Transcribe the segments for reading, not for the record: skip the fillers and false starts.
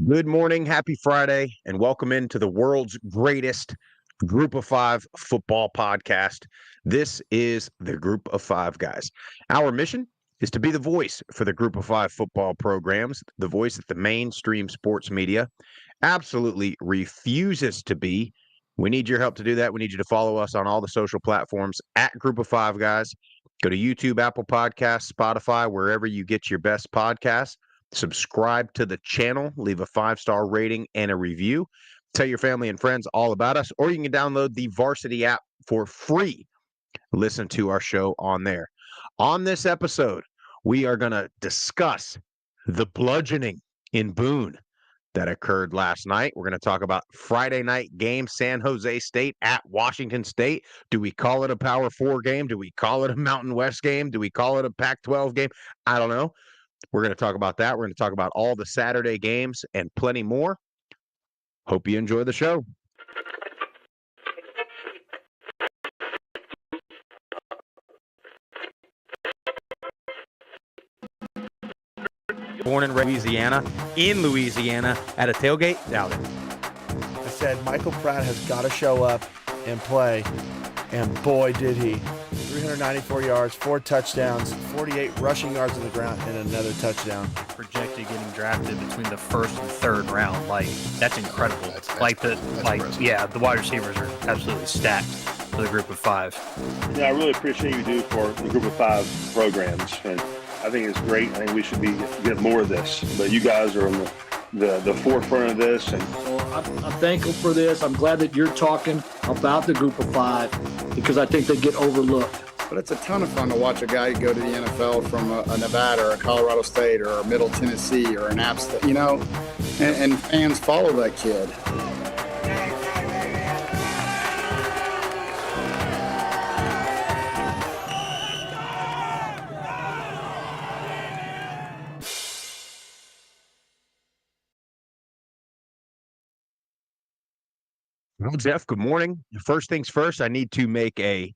Good morning, happy Friday, and welcome into the world's greatest Group of Five football podcast. This is the Group of Five guys. Our mission is to be the voice for the Group of Five football programs, the voice that the mainstream sports media absolutely refuses to be. We need your help to do that. We need you to follow us on all the social platforms at Group of Five guys. Go to YouTube, Apple Podcasts, Spotify, wherever you get your best podcasts. Subscribe to the channel, leave a 5-star rating and a review. Tell your family and friends all about us, or you can download the Varsity app for free. Listen to our show on there. On this episode, we are going to discuss the bludgeoning in Boone that occurred last night. We're going to talk about Friday night game, San Jose State at Washington State. Do we call it a Power 4 game? Do we call it a Mountain West game? Do we call it a Pac-12 game? I don't know. We're going to talk about that. We're going to talk about all the Saturday games and plenty more. Hope you enjoy the show. Born in Louisiana, at a tailgate, doubt it. I said Michael Pratt has got to show up and play, and boy did he. 394 yards, 4 touchdowns, 48 rushing yards on the ground, and another touchdown. Projected getting drafted between the first and third round, that's incredible. The wide receivers are absolutely stacked for the Group of Five. Yeah, I really appreciate you do for the Group of Five programs, and I think it's great. I think we should get more of this, but you guys are on the forefront of this. And I'm thankful for this. I'm glad that you're talking about the Group of Five because I think they get overlooked. But it's a ton of fun to watch a guy go to the NFL from a Nevada or a Colorado State or a Middle Tennessee or an App State, and fans follow that kid. Well, Jeff, good morning. First things first, I need to make I'm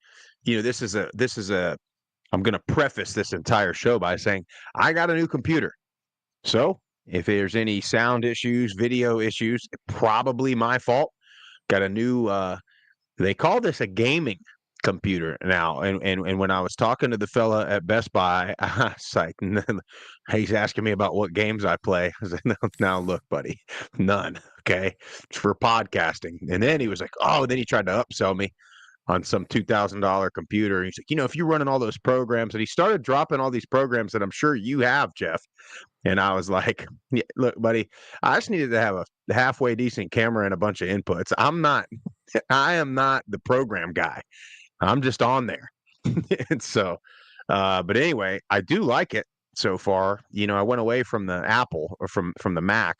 going to preface this entire show by saying I got a new computer. So if there's any sound issues, video issues, probably my fault. Got a new, they call this a gaming computer now. And when I was talking to the fella at Best Buy, I was like, he's asking me about what games I play. I said, now look, buddy, none. Okay. It's for podcasting. And then he was like, then he tried to upsell me on some $2,000 computer. He's like, if you're running all those programs, and he started dropping all these programs that I'm sure you have, Jeff. And I was like, yeah, look, buddy, I just needed to have a halfway decent camera and a bunch of inputs. I am not the program guy. I'm just on there. And so, but anyway, I do like it so far. I went away from the Apple or from the Mac.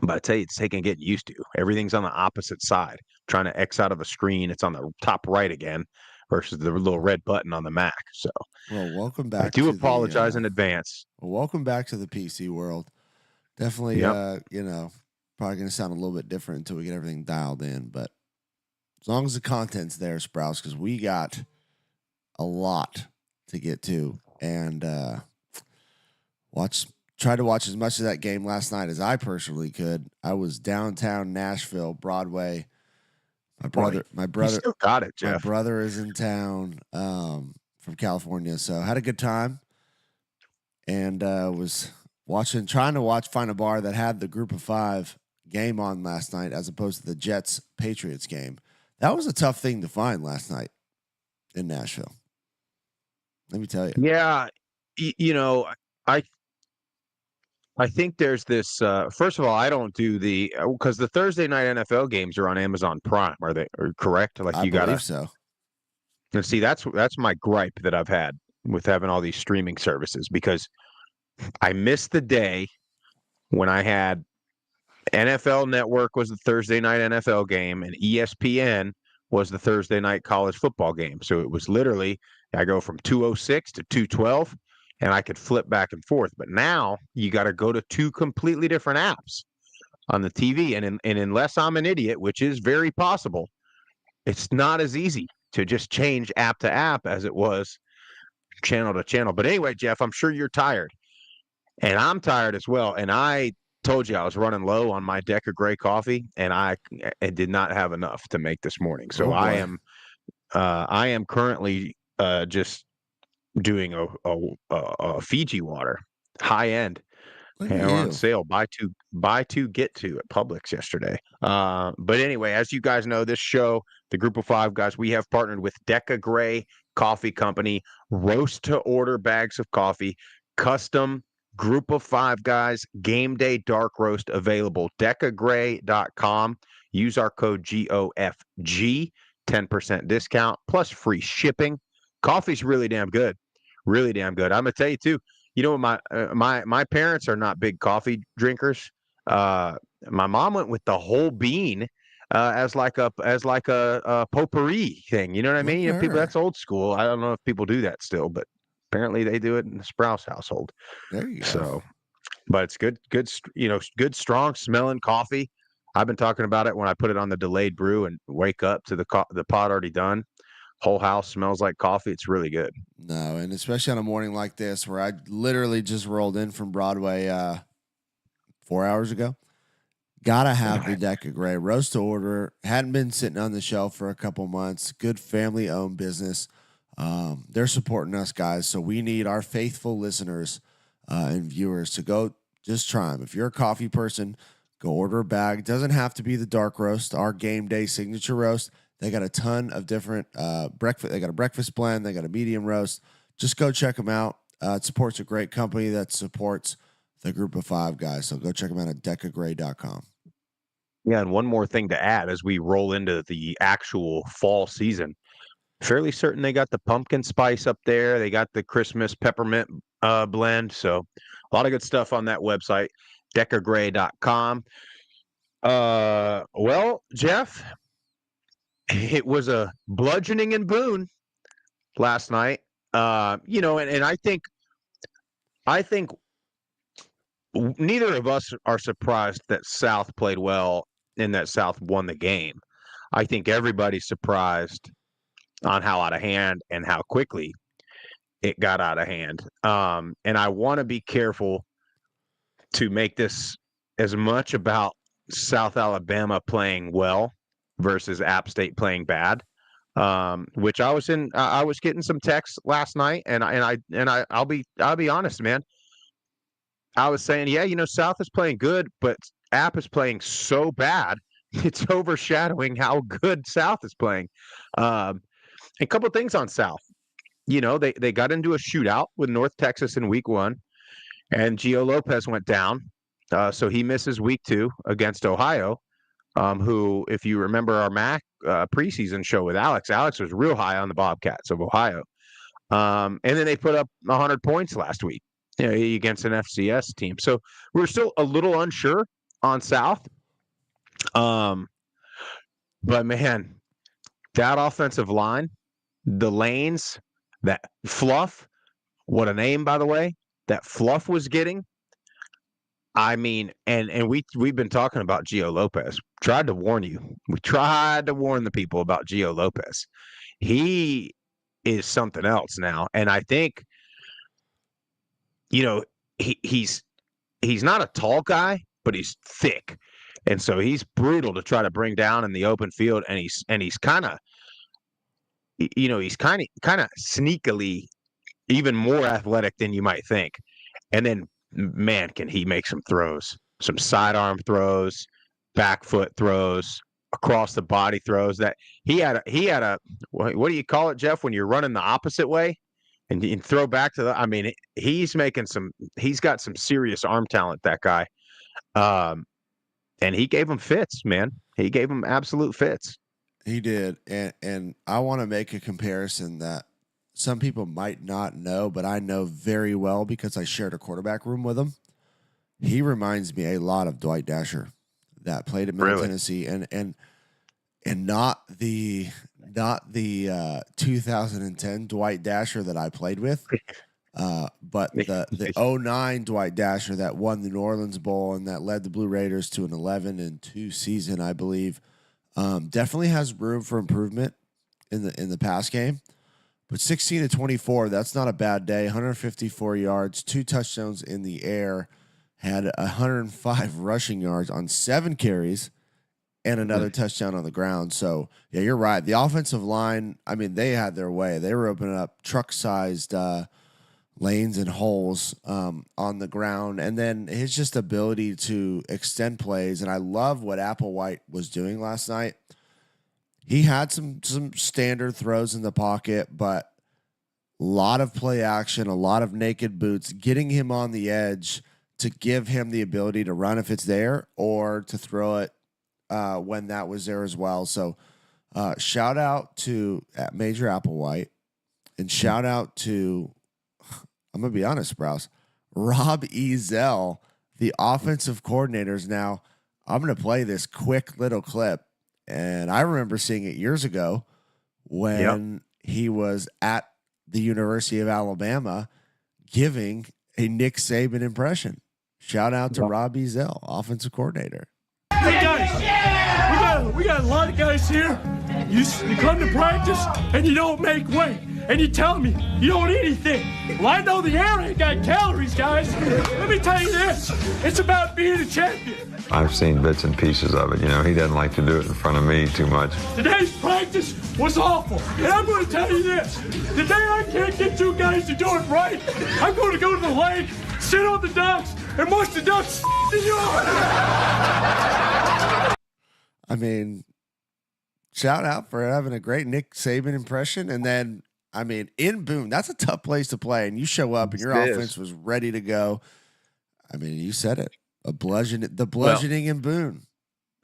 But I tell you, it's taking getting used to. Everything's on the opposite side. Trying to X out of a screen, it's on the top right again versus the little red button on the Mac. So, well, welcome back. I do apologize in advance. Well, welcome back to the PC world. Definitely, probably going to sound a little bit different until we get everything dialed in. But as long as the content's there, Sprouse, because we got a lot to get to, and tried to watch as much of that game last night as I personally could. I was downtown Nashville, Broadway. My brother still got it, Jeff. My brother is in town from California, so had a good time, and was trying to find a bar that had the Group of Five game on last night as opposed to the Jets Patriots game. That was a tough thing to find last night in Nashville. Let me tell you. Yeah, I think there's this. First of all, I don't do because the Thursday night NFL games are on Amazon Prime. Are they correct? I believe so. And see, that's my gripe that I've had with having all these streaming services, because I missed the day when I had NFL Network was the Thursday night NFL game and ESPN was the Thursday night college football game. So it was literally I go from 206 to 212. And I could flip back and forth. But now you got to go to 2 completely different apps on the TV. And unless I'm an idiot, which is very possible, it's not as easy to just change app to app as it was channel to channel. But anyway, Jeff, I'm sure you're tired. and I'm tired as well. And I told you I was running low on my Deca Gray coffee, and I did not have enough to make this morning. So Oh boy. I am currently just doing a Fiji water, high end. Look at And on you. sale, buy two, get two at Publix yesterday. But anyway, as you guys know, this show, the Group of Five guys, we have partnered with Deca Gray Coffee Company, roast to order bags of coffee, custom Group of Five guys, game day dark roast available. DecaGray.com. Use our code GOFG, 10% discount plus free shipping. Coffee's really damn good. Really damn good. I'm gonna tell you too. You know, my parents are not big coffee drinkers. My mom went with the whole bean as like a potpourri thing. You know what I mean? Look You at know, people her. that's old school. I don't know if people do that still, but apparently they do it in the Sprouse household. There you go. So, but it's good strong smelling coffee. I've been talking about it when I put it on the delayed brew and wake up to the pot already done. Whole house smells like coffee. It's really good. No, and especially on a morning like this where I literally just rolled in from Broadway 4 hours ago. Gotta have the Deca Gray roast to order. Hadn't been sitting on the shelf for a couple months. Good family owned business. They're supporting us, guys. So we need our faithful listeners and viewers to go just try them. If you're a coffee person, go order a bag. Doesn't have to be the dark roast, our game day signature roast. They got a ton of different breakfast. They got a breakfast blend. They got a medium roast. Just go check them out. It supports a great company that supports the Group of Five guys. So go check them out at decagray.com. Yeah, and one more thing to add as we roll into the actual fall season. Fairly certain they got the pumpkin spice up there. They got the Christmas peppermint blend. So a lot of good stuff on that website, decagray.com. Well, Jeff, it was a bludgeoning and boon last night. And I think neither of us are surprised that South played well and that South won the game. I think everybody's surprised on how out of hand and how quickly it got out of hand. And I want to be careful to make this as much about South Alabama playing well versus App State playing bad. Which I was getting some texts last night, and I'll be honest, man. I was saying, yeah, South is playing good, but App is playing so bad, it's overshadowing how good South is playing. A couple of things on South. They got into a shootout with North Texas in week 1, and Gio Lopez went down. So he misses week 2 against Ohio, who, if you remember our MAC preseason show with Alex was real high on the Bobcats of Ohio. And then they put up 100 points last week against an FCS team. So we're still a little unsure on South. But, man, that offensive line, the lanes, that Fluff, what a name, by the way, that Fluff was getting. I mean, and we've been talking about Gio Lopez. Tried to warn you. We tried to warn the people about Gio Lopez. He is something else now, and I think he's not a tall guy, but he's thick, and so he's brutal to try to bring down in the open field, and he's kind of sneakily even more athletic than you might think. And then, man, can he make some throws, some sidearm throws, back foot throws, across the body throws. That he had a what do you call it, Jeff, when you're running the opposite way and you throw back to he's got some serious arm talent, that guy. And he gave him fits, man. He gave him absolute fits. He did. And I want to make a comparison that some people might not know, but I know very well because I shared a quarterback room with him. He reminds me a lot of Dwight Dasher that played at Middle Tennessee, and not the 2010 Dwight Dasher that I played with, but the 09 Dwight Dasher that won the New Orleans Bowl and that led the Blue Raiders to an 11-2 season, I believe. Definitely has room for improvement in the pass game. But 16 to 24, that's not a bad day. 154 yards, 2 touchdowns in the air, had 105 rushing yards on 7 carries, and another touchdown on the ground. So, yeah, you're right. The offensive line, I mean, they had their way. They were opening up truck-sized lanes and holes on the ground. And then his just ability to extend plays. And I love what Applewhite was doing last night. He had some standard throws in the pocket, but a lot of play action, a lot of naked boots, getting him on the edge to give him the ability to run if it's there or to throw it when that was there as well. So shout out to Major Applewhite and shout out to, I'm going to be honest, Sprouse, Rob Ezell, the offensive coordinators. Now, I'm going to play this quick little clip. And I remember seeing it years ago when he was at the University of Alabama giving a Nick Saban impression. Shout out to Rob Ezell, offensive coordinator. Hey guys, we got a lot of guys here. You come to practice and you don't make weight. And you tell me you don't eat anything. Well, I know the air ain't got calories, guys. Let me tell you this. It's about being a champion. I've seen bits and pieces of it. You know, he doesn't like to do it in front of me too much. Today's practice was awful. And I'm going to tell you this. The day I can't get you guys to do it right, I'm going to go to the lake, sit on the ducks, and watch the ducks in you. I mean, shout out for having a great Nick Saban impression. And then, I mean, in Boone, that's a tough place to play. And you show up and your offense was ready to go. I mean, you said it. The bludgeoning in Boone.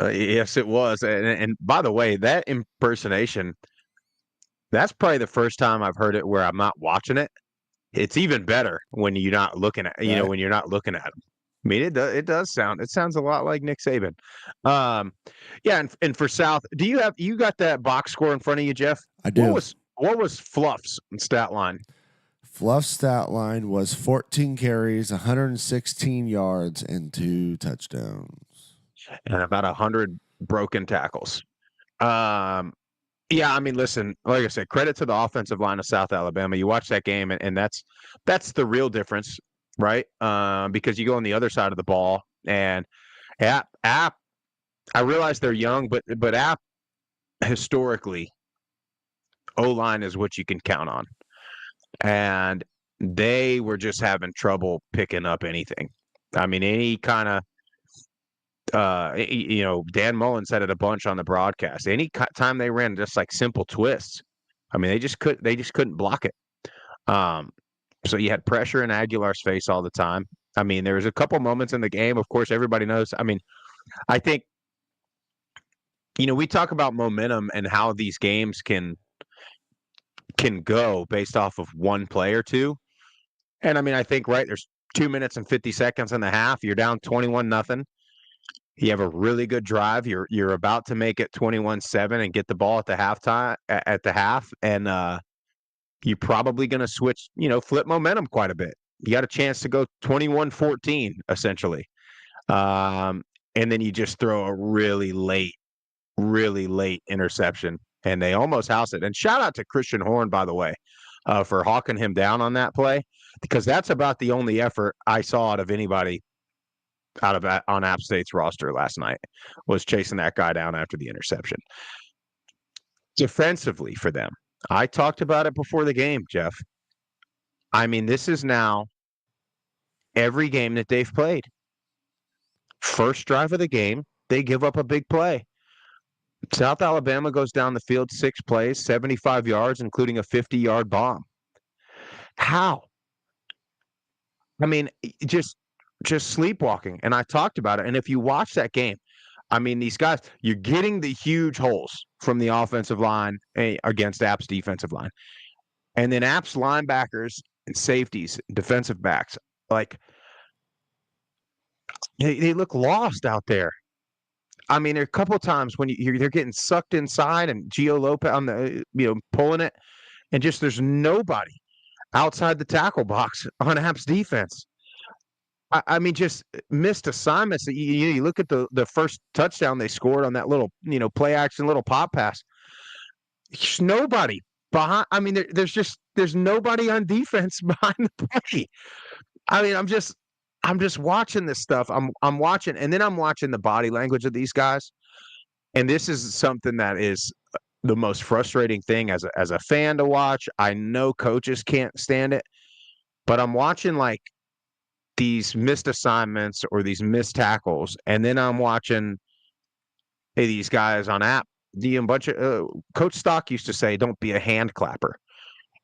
Yes, it was. And by the way, that impersonation, that's probably the first time I've heard it where I'm not watching it. It's even better when you're not looking at, when you're not looking at him. I mean, it sounds a lot like Nick Saban. Yeah. And for South, you got that box score in front of you, Jeff? I do. What was Fluff's stat line? Fluff's stat line was 14 carries, 116 yards, and 2 touchdowns. And about 100 broken tackles. Yeah, I mean, listen, like I said, credit to the offensive line of South Alabama. You watch that game, and that's the real difference, right? Because you go on the other side of the ball, and App, I realize they're young, but App, historically, O-line is what you can count on. And they were just having trouble picking up anything. I mean, any kind of, Dan Mullen said it a bunch on the broadcast. Any time they ran just like simple twists, I mean, they just couldn't block it. So you had pressure in Aguilar's face all the time. I mean, there was a couple moments in the game. Of course, everybody knows. I mean, I think, we talk about momentum and how these games can go based off of one play or two. And I mean, I think, right, there's 2 minutes and 50 seconds in the half. You're down 21-0. You have a really good drive. You're about to make it 21-7 and get the ball at the half. And you're probably going to switch, flip momentum quite a bit. You got a chance to go 21-14, essentially. And then you just throw a really late interception. And they almost house it. And shout out to Christian Horn, by the way, for hawking him down on that play, because that's about the only effort I saw out of anybody on App State's roster last night, was chasing that guy down after the interception. Defensively for them, I talked about it before the game, Jeff. I mean, this is now every game that they've played. First drive of the game, they give up a big play. South Alabama goes down the field 6 plays, 75 yards, including a 50-yard bomb. How? I mean, just sleepwalking. And I talked about it. And if you watch that game, I mean, these guys, you're getting the huge holes from the offensive line against App's defensive line. And then App's linebackers and safeties, defensive backs, like, they look lost out there. I mean, there are a couple of times when they're getting sucked inside and Gio Lopez on the, pulling it, and just there's nobody outside the tackle box on App's defense. I mean, just missed assignments. You look at the first touchdown they scored on that little, play action, little pop pass. There's nobody behind. I mean, there's nobody on defense behind the play. I mean, I'm just watching this stuff. I'm watching, and then I'm watching the body language of these guys. And this is something that is the most frustrating thing as a fan to watch. I know coaches can't stand it, but I'm watching like these missed assignments or these missed tackles, and then I'm watching these guys on app. A bunch of Coach Stock used to say, "Don't be a hand clapper,"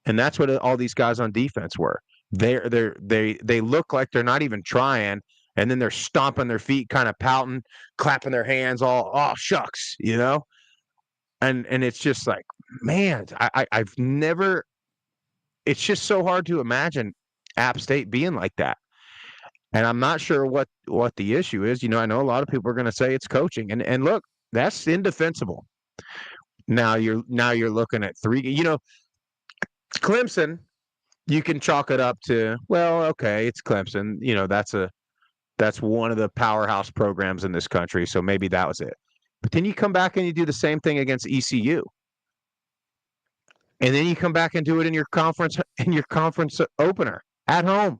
and that's what all these guys on defense were. They look like they're not even trying, and then they're stomping their feet, kind of pouting, clapping their hands, all oh shucks, you know. And it's just like, man, I've never. It's just so hard to imagine App State being like that. And I'm not sure what the issue is. You know, I know a lot of people are going to say it's coaching, and look, that's indefensible. Now you're looking at three. You know, Clemson, you can chalk it up to, well, okay, it's Clemson. You know, that's one of the powerhouse programs in this country, so maybe that was it. But then you come back and you do the same thing against ECU. And then you come back and do it in your conference opener at home.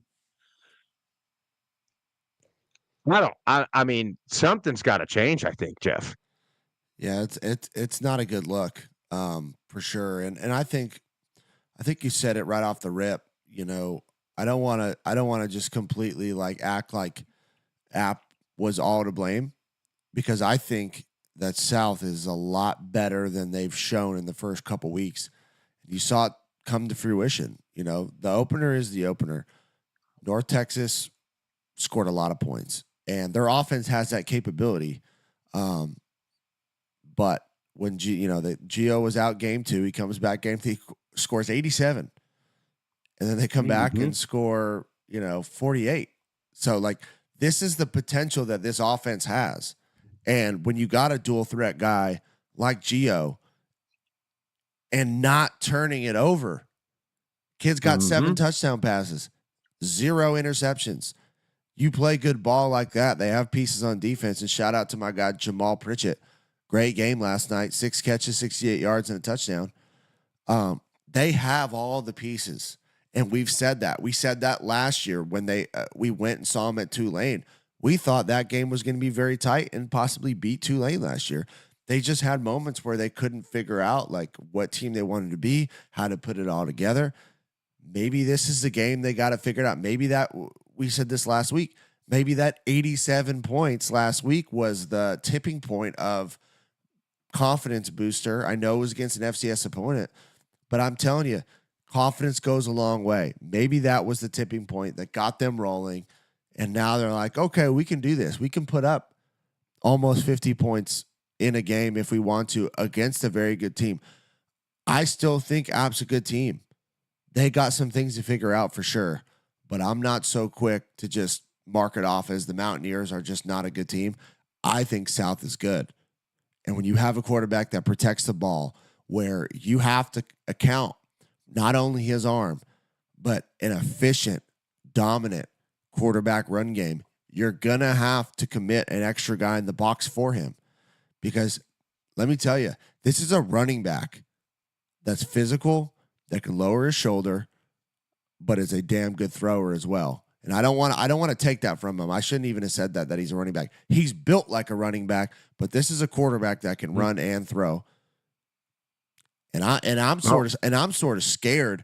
I mean, something's got to change, I think, Jeff. Yeah, it's not a good look, for sure. And I think you said it right off the rip. You know, I don't want to just completely like act like App was all to blame, because I think that South is a lot better than they've shown in the first couple weeks. You saw it come to fruition. You know, the opener is the opener. North Texas scored a lot of points, and their offense has that capability. But when Gio was out game 2, he comes back game 3, scores 87, and then they come back and score 48. So like, this is the potential that this offense has. And when you got a dual threat guy like Gio and not turning it over, kid's got 7 touchdown passes, 0 interceptions. You play good ball like that, they have pieces on defense. And shout out to my guy Jamal Pritchett. Great game last night, 6 catches, 68 yards, and a touchdown. They have all the pieces. And we've said that. We said that last year when we went and saw them at Tulane. We thought that game was going to be very tight and possibly beat Tulane last year. They just had moments where they couldn't figure out like what team they wanted to be, how to put it all together. Maybe this is the game they got to figure it out. Maybe that, we said this last week, maybe that 87 points last week was the tipping point of confidence booster. I know it was against an FCS opponent, but I'm telling you, confidence goes a long way. Maybe that was the tipping point that got them rolling. And now they're like, okay, we can do this. We can put up almost 50 points in a game if we want to against a very good team. I still think App's a good team. They got some things to figure out for sure, but I'm not so quick to just mark it off as the Mountaineers are just not a good team. I think South is good. And when you have a quarterback that protects the ball, where you have to account not only his arm, but an efficient, dominant quarterback run game, you're going to have to commit an extra guy in the box for him. Because let me tell you, this is a running back that's physical, that can lower his shoulder, but is a damn good thrower as well. And I don't want to take that from him. I shouldn't even have said that he's a running back. He's built like a running back, but this is a quarterback that can run and throw. And I'm sort of scared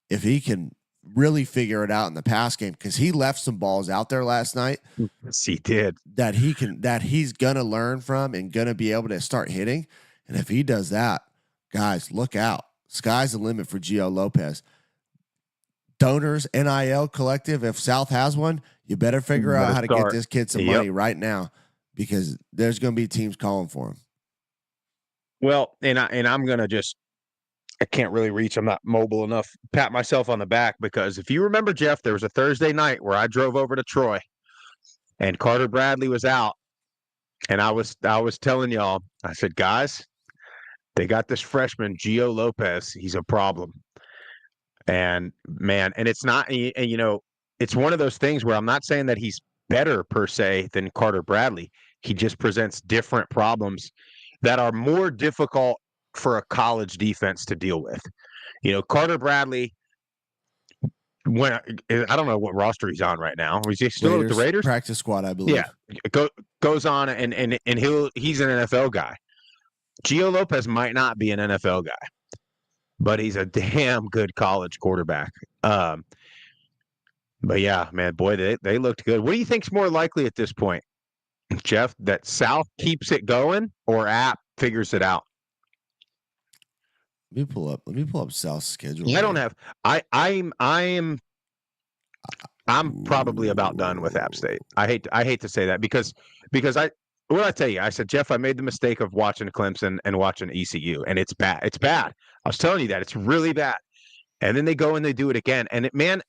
if he can really figure it out in the pass game, because he left some balls out there last night. Yes, he did. That he's gonna learn from and gonna be able to start hitting. And if he does that, guys, look out. Sky's the limit for Gio Lopez. Donors, NIL collective, if South has one, you better figure out how to get this kid some money right now, because there's going to be teams calling for him. Well, and I'm going to just, I can't really reach. I'm not mobile enough. Pat myself on the back, because if you remember, Jeff, there was a Thursday night where I drove over to Troy and Carter Bradley was out. And I was telling y'all, I said, guys, they got this freshman, Gio Lopez. He's a problem. And man, and it's not, and it's one of those things where I'm not saying that he's better per se than Carter Bradley. He just presents different problems that are more difficult for a college defense to deal with. Carter Bradley. When I don't know what roster he's on right now. Is he still with the Raiders? Practice squad, I believe. Yeah, goes on and he's an NFL guy. Gio Lopez might not be an NFL guy, but he's a damn good college quarterback. But yeah, man, boy, they looked good. What do you think's more likely at this point, Jeff? That South keeps it going or App figures it out? Let me pull up South's schedule. I don't have. I'm probably about done with App State. I hate to say that because what I tell you, I said, Jeff, I made the mistake of watching Clemson and watching ECU, and it's bad. It's bad. I was telling you that it's really bad. And then they go and they do it again, and it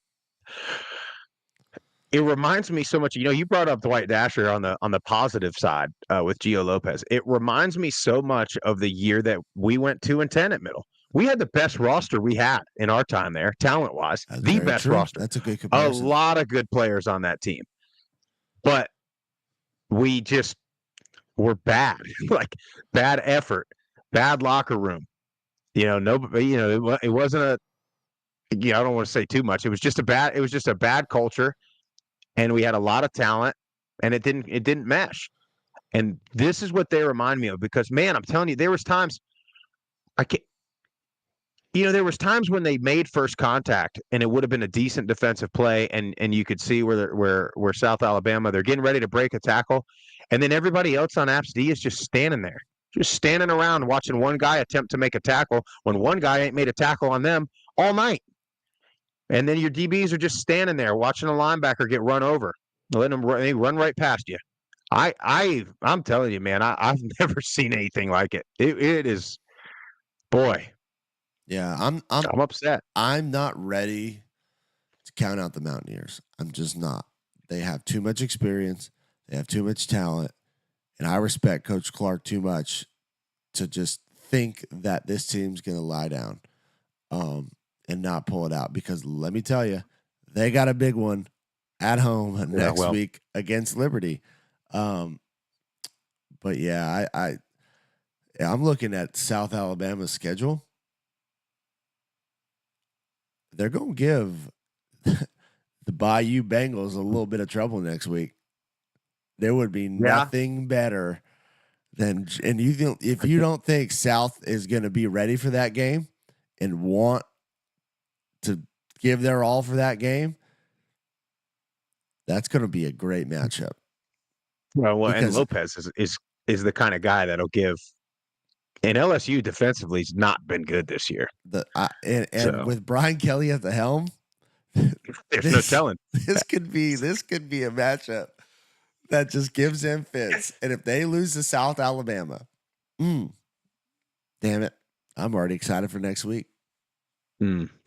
reminds me so much. You brought up Dwight Dasher on the positive side with Gio Lopez. It reminds me so much of the year that we went 2-10 at Middle. We had the best roster we had in our time there, talent-wise. The best roster. That's a good comparison. A lot of good players on that team. But we just were bad. Like, bad effort, bad locker room. It wasn't a – I don't want to say too much. It was just a bad culture, and we had a lot of talent, and it didn't mesh. And this is what they remind me of because, man, I'm telling you, there was times there was times when they made first contact and it would have been a decent defensive play and you could see where South Alabama, they're getting ready to break a tackle. And then everybody else on Apps D is just standing there, just standing around watching one guy attempt to make a tackle when one guy ain't made a tackle on them all night. And then your DBs are just standing there watching a linebacker get run over, letting them run right past you. I'm telling you, man, I've never seen anything like it. It is, boy. Yeah, I'm upset. I'm not ready to count out the Mountaineers. I'm just not. They have too much experience. They have too much talent. And I respect Coach Clark too much to just think that this team's going to lie down and not pull it out. Because let me tell you, they got a big one at home next week against Liberty. But yeah, I'm looking at South Alabama's schedule. They're going to give the Bayou Bengals a little bit of trouble next week. There would be nothing better than, and if you don't think South is going to be ready for that game and want to give their all for that game, that's going to be a great matchup. Well, and Lopez is the kind of guy that'll give. And LSU defensively has not been good this year. With Brian Kelly at the helm, there's no telling. This could be a matchup that just gives them fits. And if they lose to South Alabama, damn it, I'm already excited for next week.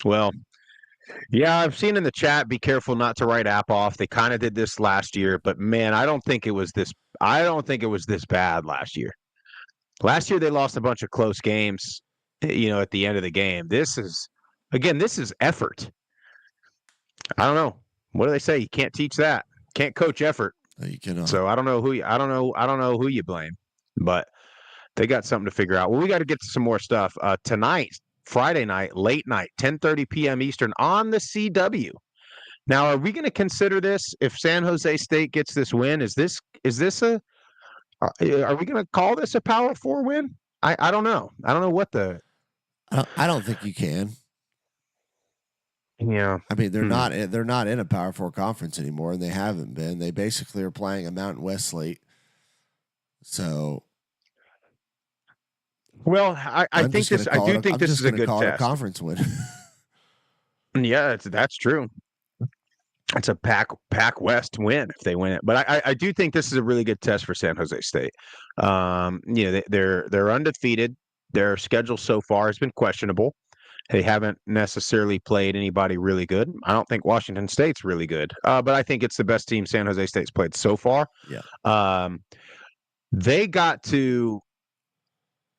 Well, yeah, I've seen in the chat, be careful not to write App off. They kind of did this last year, but man, I don't think it was this bad last year. Last year, they lost a bunch of close games, at the end of the game. This is effort. I don't know. What do they say? You can't teach that. Can't coach effort. No, you cannot. So I don't know who you blame, but they got something to figure out. Well, we got to get to some more stuff. Tonight, Friday night, late night, 10:30 p.m. Eastern on the CW. Now, are we going to consider this if San Jose State gets this win? Is this a are we going to call this a Power 4 win? I don't know. I don't know what the. I don't think you can. Yeah, I mean they're not in a Power 4 conference anymore, and they haven't been. They basically are playing a Mountain West slate. So, well, I do think this is a good test. A conference win. Yeah, that's true. It's a Pac West win if they win it, but I do think this is a really good test for San Jose State. They're undefeated. Their schedule so far has been questionable. They haven't necessarily played anybody really good. I don't think Washington State's really good, but I think it's the best team San Jose State's played so far. Yeah. They got to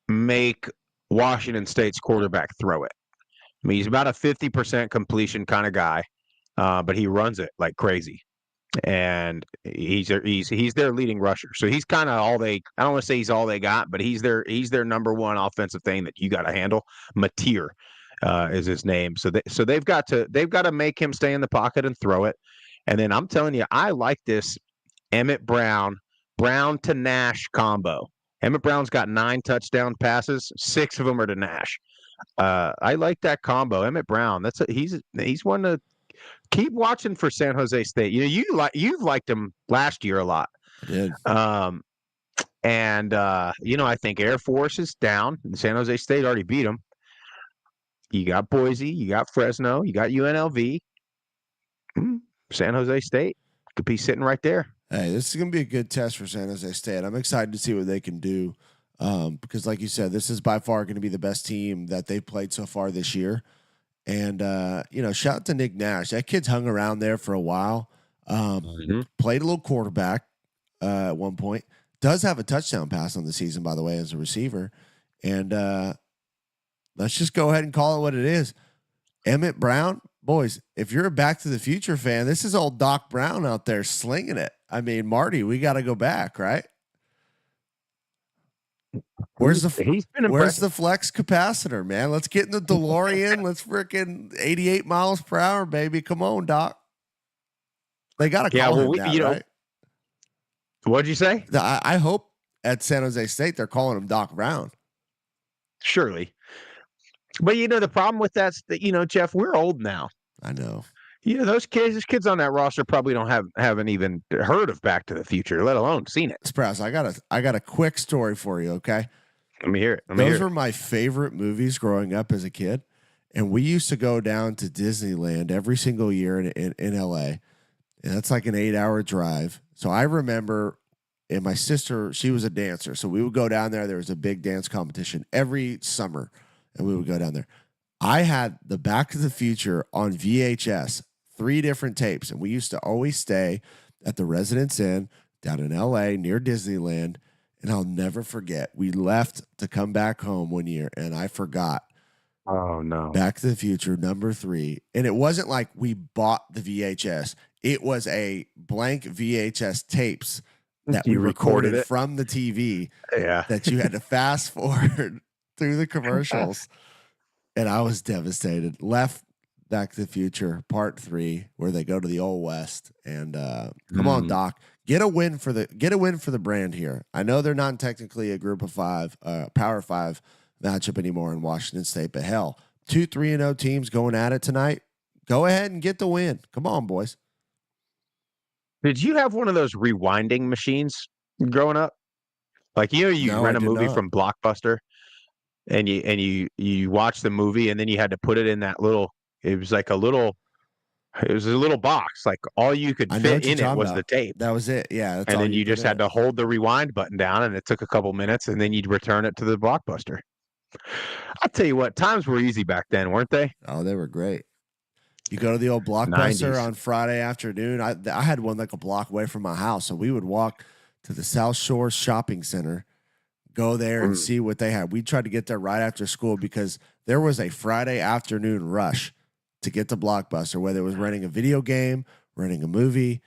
make Washington State's quarterback throw it. I mean, he's about a 50% completion kind of guy. But he runs it like crazy, and he's their leading rusher. So he's kind of all they. I don't want to say he's all they got, but he's their number one offensive thing that you got to handle. Mateer, is his name. So they've got to make him stay in the pocket and throw it. And then I'm telling you, I like this Emmett Brown to Nash combo. Emmett Brown's got 9 touchdown passes, 6 of them are to Nash. I like that combo. Emmett Brown, he's one to keep watching for San Jose State. You've liked him last year a lot. I did. I think Air Force is down. San Jose State already beat them. You got Boise, you got Fresno, you got UNLV. San Jose State could be sitting right there. Hey, this is going to be a good test for San Jose State. I'm excited to see what they can do because, like you said, this is by far going to be the best team that they've played so far this year. And, shout out to Nick Nash. That kid's hung around there for a while. Played a little quarterback at one point. Does have a touchdown pass on the season, by the way, as a receiver. And let's just go ahead and call it what it is. Emmett Brown, boys, if you're a Back to the Future fan, this is old Doc Brown out there slinging it. I mean, Marty, we got to go back, right? Where's the flex capacitor, man? Let's get in the DeLorean. Let's freaking 88 miles per hour, baby. Come on, Doc. They got to call him that, right? What'd you say? I hope at San Jose State they're calling him Doc Brown. Surely. But the problem with that's that, Jeff, we're old now. I know. Those kids on that roster probably haven't even heard of Back to the Future, let alone seen it. Sprouse, I got a quick story for you, okay? Let me hear it. Those were my favorite movies growing up as a kid. And we used to go down to Disneyland every single year in LA. And that's like an 8-hour drive. So I remember, and my sister, she was a dancer. So we would go down there. There was a big dance competition every summer. And we would go down there. I had the Back to the Future on VHS, 3 different tapes. And we used to always stay at the Residence Inn down in LA near Disneyland. And I'll never forget, we left to come back home one year and I forgot. Oh, no. Back to the Future, number 3. And it wasn't like we bought the VHS. It was a blank VHS tapes that we recorded from the TV that you had to fast forward through the commercials. And I was devastated. Left Back to the Future Part 3, where they go to the Old West. And come on, Doc. Get a win for the brand here. I know they're not technically a Group of 5, Power 5 matchup anymore in Washington State, but hell, 2 3-0 teams going at it tonight. Go ahead and get the win. Come on, boys. Did you have one of those rewinding machines growing up? Like you rent a movie from Blockbuster, and you watch the movie, and then you had to put it in that little. It was a little box. Like all you could fit in it was the tape. That was it. Yeah. And then you just had to hold the rewind button down, and it took a couple minutes, and then you'd return it to the Blockbuster. I'll tell you what, times were easy back then, weren't they? Oh, they were great. You go to the old Blockbuster 90s. On Friday afternoon. I had one like a block away from my house, so we would walk to the South Shore Shopping Center, go there and see what they had. We tried to get there right after school because there was a Friday afternoon rush to get to Blockbuster, whether it was renting a video game, renting a movie,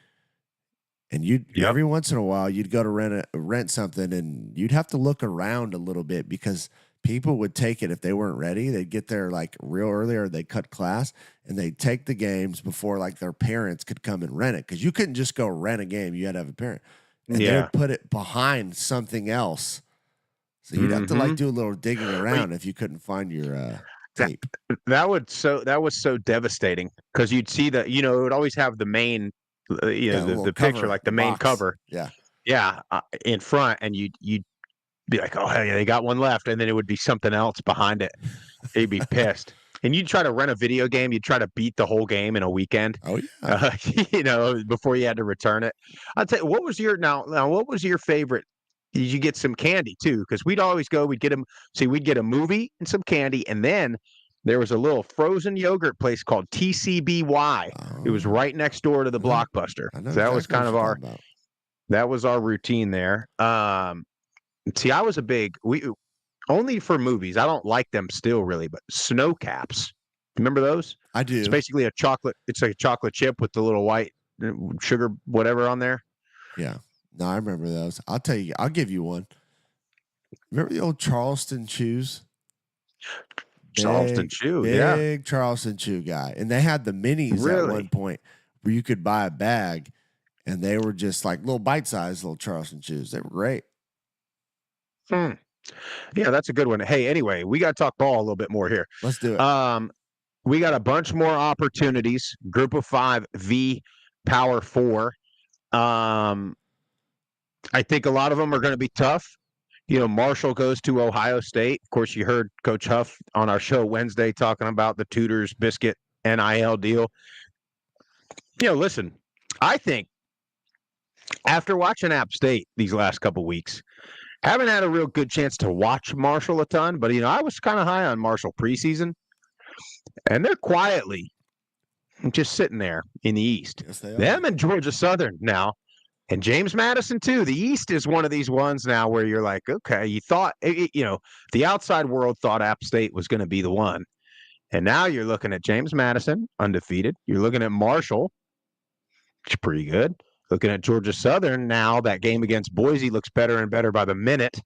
and every once in a while you'd go to rent something, and you'd have to look around a little bit because people would take it if they weren't ready. They'd get there like real early, or they'd cut class, and they'd take the games before like their parents could come and rent it, because you couldn't just go rent a game. You had to have a parent, and they would put it behind something else. So you'd have to like do a little digging around if you couldn't find your tape. That was so devastating, because you'd see that it would always have the main the picture, like the main cover in front, and you'd be like, oh hell yeah, they got one left, and then it would be something else behind it. You'd be pissed. And you'd try to rent a video game, you'd try to beat the whole game in a weekend. Oh yeah. Before you had to return it. I'll tell you, what was your favorite? Did you get some candy too? Because we'd always go, we'd get a movie and some candy, and then there was a little frozen yogurt place called TCBY. It was right next door to the Blockbuster. So that was kind of our routine there. See, I was only for movies. I don't like them still really, but snow caps. Remember those? I do. It's basically a chocolate. It's like a chocolate chip with the little white sugar, whatever on there. Yeah. No, I remember those. I'll tell you. I'll give you one. Remember the old Charleston chews? Charleston Chew, big Charleston Chew guy. And they had the minis at Really? one point where you could buy a bag, and they were just like little bite-sized little Charleston Chews. They were great. Yeah, that's a good one. Hey, anyway, we got to talk ball a little bit more here. Let's do it. We got a bunch more opportunities. Group of 5 v Power 4. I think a lot of them are going to be tough. Marshall goes to Ohio State. Of course, you heard Coach Huff on our show Wednesday talking about the Tudors Biscuit NIL deal. Listen, I think after watching App State these last couple weeks, haven't had a real good chance to watch Marshall a ton, but I was kind of high on Marshall preseason, and they're quietly just sitting there in the East. Yes, they are. Them and Georgia Southern now, and James Madison too. The East is one of these ones now where you're like, okay, you thought the outside world thought App State was going to be the one, and now you're looking at James Madison undefeated. You're looking at Marshall, which is pretty good. Looking at Georgia Southern now, that game against Boise looks better and better by the minute,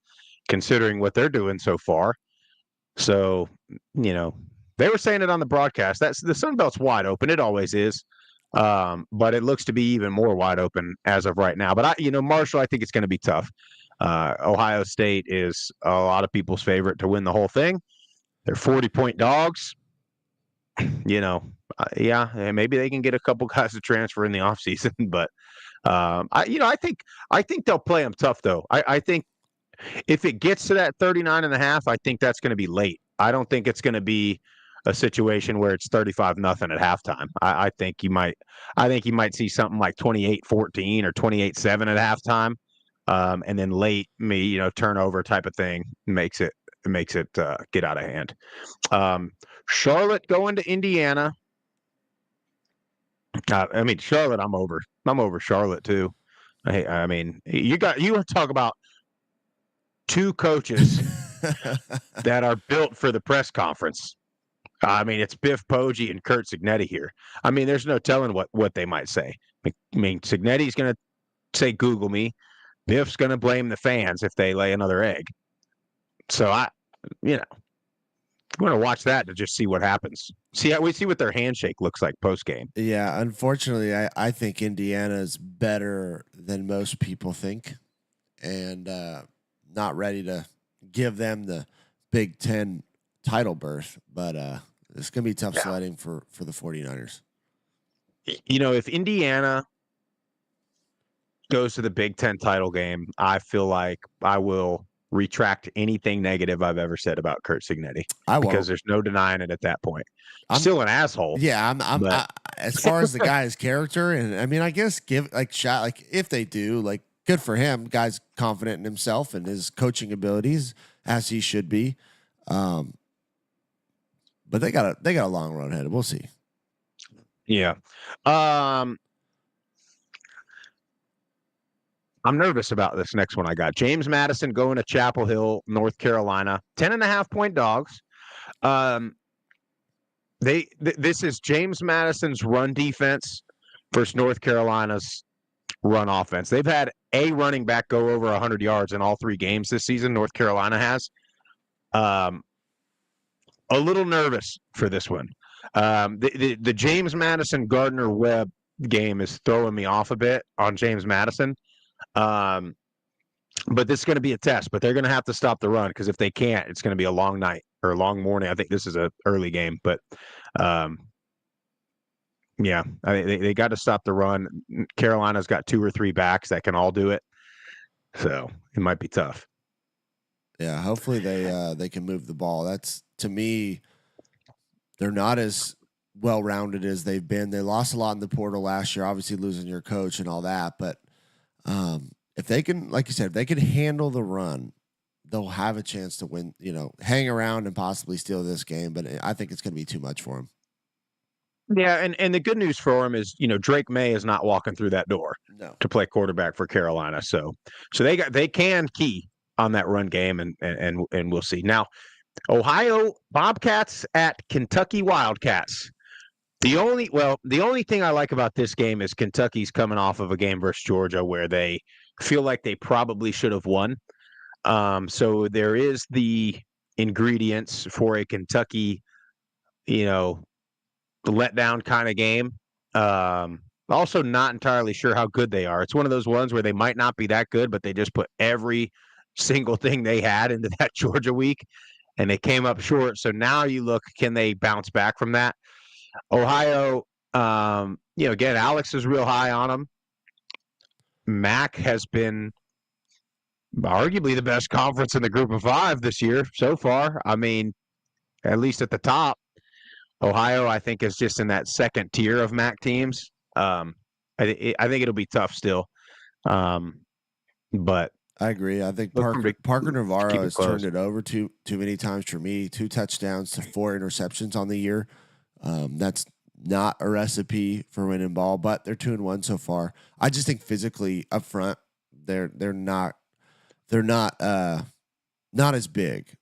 considering what they're doing so far. So, they were saying it on the broadcast. That's the Sun Belt's wide open. It always is, but it looks to be even more wide open as of right now. But Marshall, I think it's going to be tough. Ohio State is a lot of people's favorite to win the whole thing. They're 40-point dogs. Yeah, maybe they can get a couple guys to transfer in the offseason, but I think they'll play them tough though. I think if it gets to that 39.5, I think that's going to be late. I don't think it's going to be a situation where it's 35-0 at halftime. I think you might see something like 28-14 or 28-7 at halftime, and then late, turnover type of thing makes it get out of hand. Charlotte going to Indiana. Charlotte, I'm over. I'm over Charlotte too. You want to talk about two coaches that are built for the press conference. It's Biff Poggi and Kurt Cignetti here. There's no telling what they might say. Cignetti's going to say, "Google me." Biff's going to blame the fans if they lay another egg. So we're going to watch that to just see what happens. We see what their handshake looks like post game. Yeah, unfortunately, I think Indiana is better than most people think, and not ready to give them the Big Ten title berth. But it's going to be tough sledding for the 49ers. If Indiana goes to the Big Ten title game, I feel like I will retract anything negative I've ever said about Kurt Cignetti. Because there's no denying it at that point. I'm still an asshole. Yeah, as far as the guy's character, and I guess if they do, good for him. Guy's confident in himself and his coaching abilities, as he should be. But they got a long road ahead. We'll see. Yeah. I'm nervous about this next one I got. James Madison going to Chapel Hill, North Carolina. 10.5-point dogs. This is James Madison's run defense versus North Carolina's run offense. They've had a running back go over 100 yards in all 3 games this season. North Carolina has. A little nervous for this one. The James Madison Gardner Webb game is throwing me off a bit on James Madison. But this is going to be a test, but they're going to have to stop the run, because if they can't, it's going to be a long night or a long morning. I think this is an early game, but they got to stop the run. Carolina's got 2 or 3 backs that can all do it, so it might be tough. Yeah, hopefully they can move the ball. That's, to me, they're not as well-rounded as they've been. They lost a lot in the portal last year, obviously losing your coach and all that, but if they can, like you said, if they can handle the run, they'll have a chance to win, hang around and possibly steal this game. But I think it's going to be too much for them. Yeah, and the good news for them is, Drake May is not walking through that door to play quarterback for Carolina. So they can key on that run game, and we'll see. Now, Ohio Bobcats at Kentucky Wildcats. The only thing I like about this game is Kentucky's coming off of a game versus Georgia where they feel like they probably should have won. So there is the ingredients for a Kentucky, letdown kind of game. Also not entirely sure how good they are. It's one of those ones where they might not be that good, but they just put every single thing they had into that Georgia week, and they came up short. So now you look, can they bounce back from that? Ohio, again, Alex is real high on them. Mac has been arguably the best conference in the group of 5 this year so far. I mean, at least at the top. Ohio, I think, is just in that second tier of MAC teams. I think it'll be tough still. But I agree. I think Parker Navarro has turned it over too many times for me. 2 touchdowns to 4 interceptions on the year. That's not a recipe for winning ball, but they're 2-1 so far. I just think physically up front, they're not as big.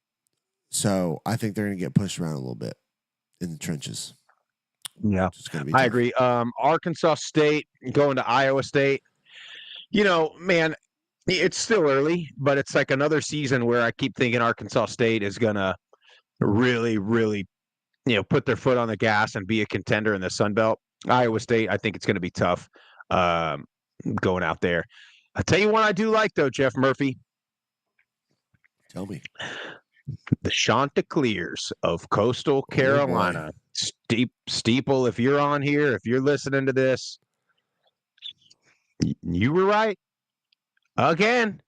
So I think they're going to get pushed around a little bit in the trenches. Yeah, I agree. Arkansas State going to Iowa State. Man, it's still early, but it's like another season where I keep thinking Arkansas State is going to really, really, put their foot on the gas and be a contender in the Sun Belt. Iowa State, I think it's going to be tough going out there. I'll tell you what I do like, though, Jeff Murphy. Tell me. The Chanticleers of Coastal Carolina. Steeple, if you're on here, if you're listening to this, you were right. Again,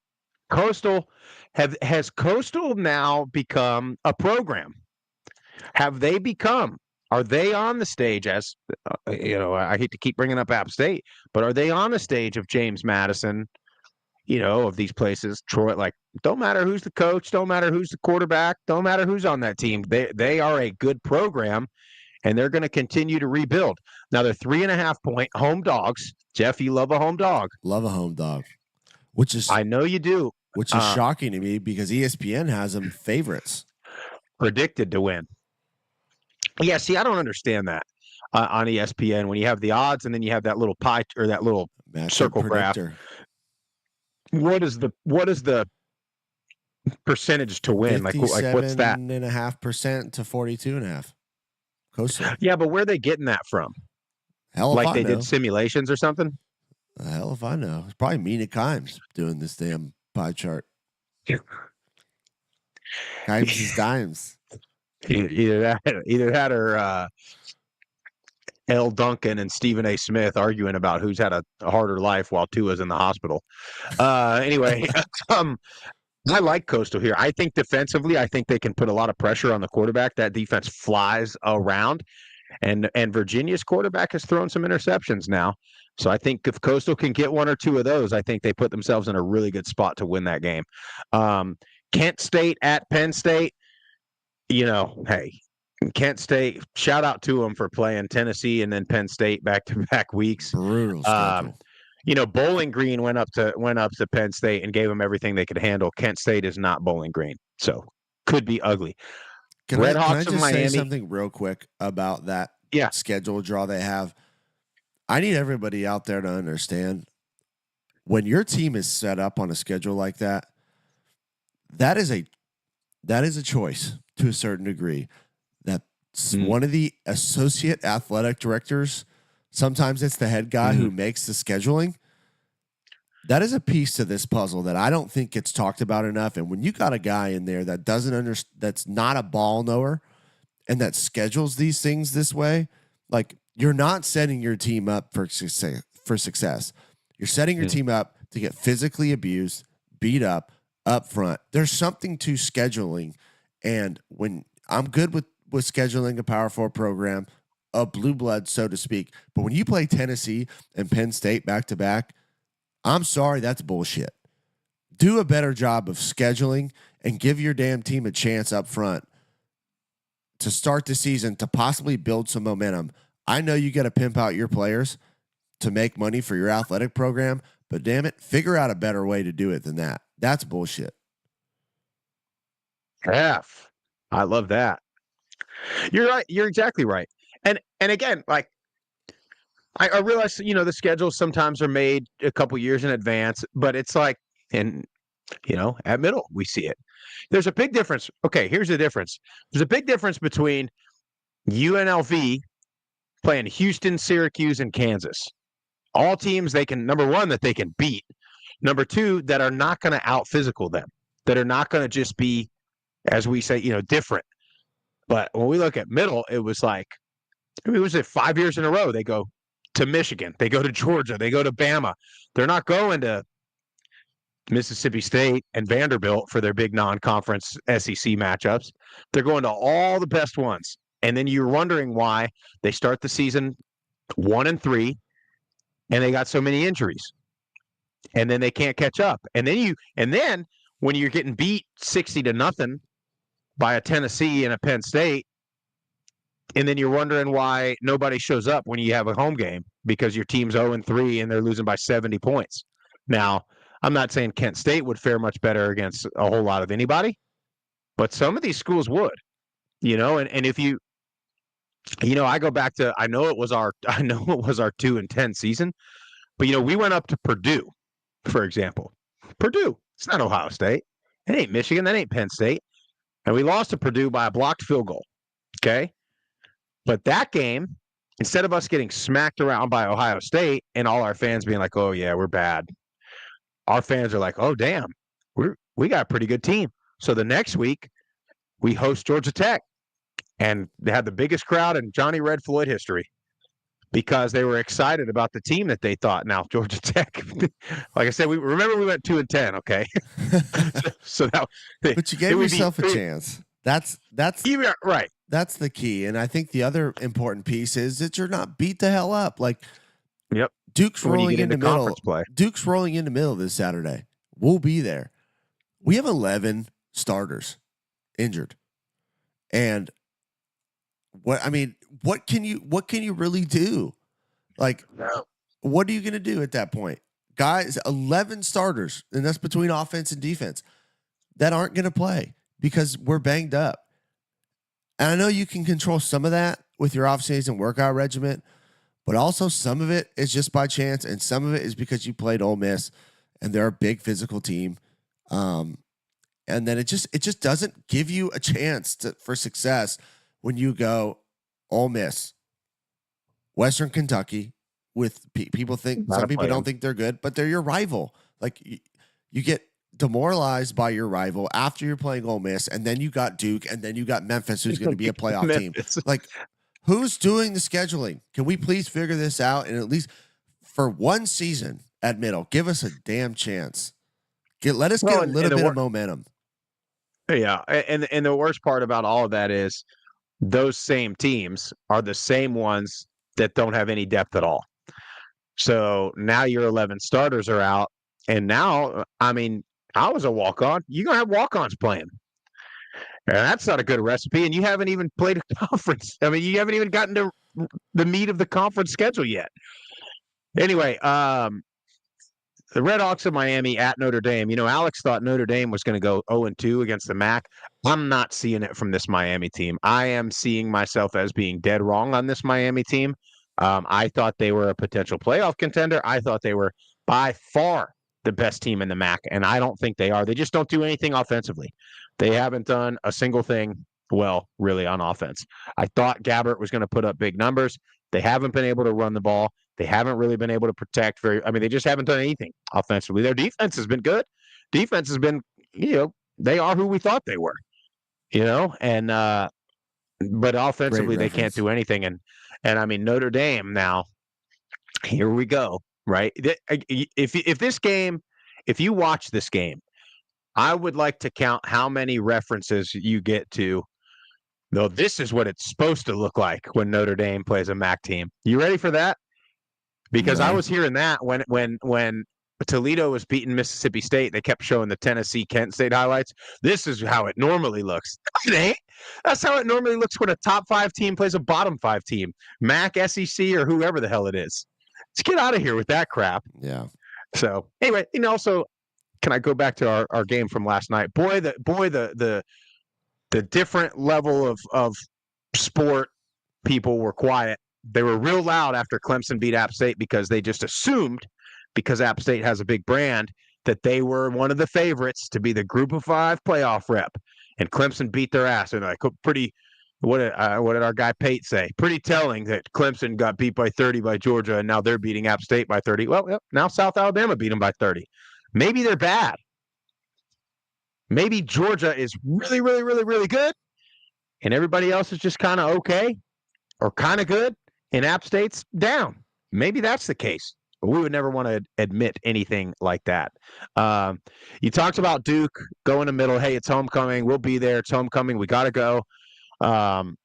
Coastal has Coastal now become a program? Have they become? Are they on the stage as I hate to keep bringing up App State, but are they on the stage of James Madison? Of these places, Troy, like, don't matter who's the coach, don't matter who's the quarterback, don't matter who's on that team. They are a good program, and they're going to continue to rebuild. Now, they're 3.5-point home dogs. Jeff, you love a home dog. Love a home dog. I know you do. Which is shocking to me because ESPN has them favorites. Predicted to win. Yeah, see, I don't understand that on ESPN when you have the odds and then you have that little pie or that little circle graph. What is the percentage to win? Like what's that? 57.5% to 42.5%. Coastal. Yeah, but where are they getting that from? Hell if I know. Did simulations or something? Hell if I know. It's probably Mina Kimes doing this damn pie chart. Kimes is dimes. Either that or L. Duncan and Stephen A. Smith arguing about who's had a harder life while Tua's in the hospital. Anyway, I like Coastal here. I think defensively, I think they can put a lot of pressure on the quarterback. That defense flies around, and Virginia's quarterback has thrown some interceptions now. So I think if Coastal can get 1 or 2 of those, I think they put themselves in a really good spot to win that game. Kent State at Penn State, hey, Kent State, shout out to them for playing Tennessee and then Penn State back-to-back weeks. Brutal schedule. Bowling Green went up to Penn State and gave them everything they could handle. Kent State is not Bowling Green, so could be ugly. Can I just say something real quick about that schedule draw they have? I need everybody out there to understand when your team is set up on a schedule like that, that is a choice to a certain degree. That's one of the associate athletic directors. Sometimes it's the head guy who makes the scheduling. That is a piece to this puzzle that I don't think gets talked about enough. And when you got a guy in there that that's not a ball knower and that schedules these things this way, like, you're not setting your team up for success. You're setting your team up to get physically abused, beat up front. There's something to scheduling. And when I'm good with scheduling a Power 4 program, a blue blood, so to speak. But when you play Tennessee and Penn State back to back, I'm sorry, that's bullshit. Do a better job of scheduling and give your damn team a chance up front to start the season, to possibly build some momentum. I know you got to pimp out your players to make money for your athletic program, but damn it, figure out a better way to do it than that. That's bullshit. I love that. You're right. You're exactly right. And again, like, I realize, the schedules sometimes are made a couple years in advance, but it's like, and At Middle, we see it. There's a big difference. Okay, here's the difference. There's a big difference between UNLV playing Houston, Syracuse, and Kansas. All teams number one, that they can beat. Number two, that are not going to out-physical them, that are not going to just be, as we say, different. But when we look at Middle, it was like, was it 5 years in a row? They go to Michigan, they go to Georgia, they go to Bama. They're not going to Mississippi State and Vanderbilt for their big non-conference SEC matchups. They're going to all the best ones. And then you're wondering why they start the season 1-3 and they got so many injuries. And then they can't catch up. And then when you're getting beat 60-0 by a Tennessee and a Penn State, and then you're wondering why nobody shows up when you have a home game because your team's 0-3 and they're losing by 70 points. Now, I'm not saying Kent State would fare much better against a whole lot of anybody, but some of these schools would, and if you, I go back to, I know it was our 2-10 season, but we went up to Purdue, for example. Purdue, it's not Ohio State. It ain't Michigan. That ain't Penn State. And we lost to Purdue by a blocked field goal. Okay. But that game, instead of us getting smacked around by Ohio State and all our fans being like, oh yeah, we're bad, our fans are like, oh damn, we got a pretty good team. So the next week we host Georgia Tech, and they had the biggest crowd in Johnny Red Floyd history because they were excited about the team that they thought. Now Georgia Tech, like I said, we went 2-10. Okay, so that. But you gave yourself a chance. That's right. That's the key. And I think the other important piece is that you're not beat the hell up. Like, yep. Duke's rolling into middle. Play. Duke's rolling into middle this Saturday. We'll be there. We have 11 starters injured. And what can you really do? Like, what are you going to do at that point? Guys, 11 starters, and that's between offense and defense, that aren't going to play because we're banged up. And I know you can control some of that with your off-season workout regimen, but also some of it is just by chance, and some of it is because you played Ole Miss, and they're a big physical team. And then it just doesn't give you a chance for success when you go Ole Miss, Western Kentucky. With people think some people don't think they're good, but they're your rival. Like you get demoralized by your rival after you're playing Ole Miss, and then you got Duke, and then you got Memphis, who's going to be a playoff team. Like, who's doing the scheduling? Can we please figure this out? And at least for one season at Middle, give us a damn chance. Let us get a little bit of momentum. Yeah, and the worst part about all of that is those same teams are the same ones that don't have any depth at all. So now your 11 starters are out, and now, I was a walk-on. You're going to have walk-ons playing. And that's not a good recipe, and you haven't even played a conference. You haven't even gotten to the meat of the conference schedule yet. Anyway, the Red Hawks of Miami at Notre Dame. Alex thought Notre Dame was going to go 0-2 against the MAC. I'm not seeing it from this Miami team. I am seeing myself as being dead wrong on this Miami team. I thought they were a potential playoff contender. I thought they were by far the best team in the MAC, and I don't think they are. They just don't do anything offensively. They haven't done a single thing well, really, on offense. I thought Gabbert was going to put up big numbers. They haven't been able to run the ball. They haven't really been able to protect they just haven't done anything offensively. Their defense has been good. Defense has been, they are who we thought they were, and but offensively they can't do anything. And Notre Dame now, here we go, right? If you watch this game, I would like to count how many references you get to, though this is what it's supposed to look like when Notre Dame plays a MAC team. You ready for that? Because I was hearing that when Toledo was beating Mississippi State, they kept showing the Tennessee-Kent State highlights. This is how it normally looks. It ain't. That's how it normally looks when a top 5 team plays a bottom 5 team, MAC, SEC, or whoever the hell it is. Let's get out of here with that crap. Yeah. So anyway, also, can I go back to our game from last night? The different level of sport people were quiet. They were real loud after Clemson beat App State because they just assumed, because App State has a big brand, that they were one of the favorites to be the Group of 5 playoff rep, and Clemson beat their ass. And like pretty, what did our guy Pate say? Pretty telling that Clemson got beat by 30 by Georgia, and now they're beating App State by 30. Well, now South Alabama beat them by 30. Maybe they're bad. Maybe Georgia is really, really, really, really good, and everybody else is just kind of okay or kind of good, and App State's down. Maybe that's the case. But we would never want to admit anything like that. You talked about Duke going to middle. Hey, it's homecoming. We'll be there. It's homecoming. We got to go. Do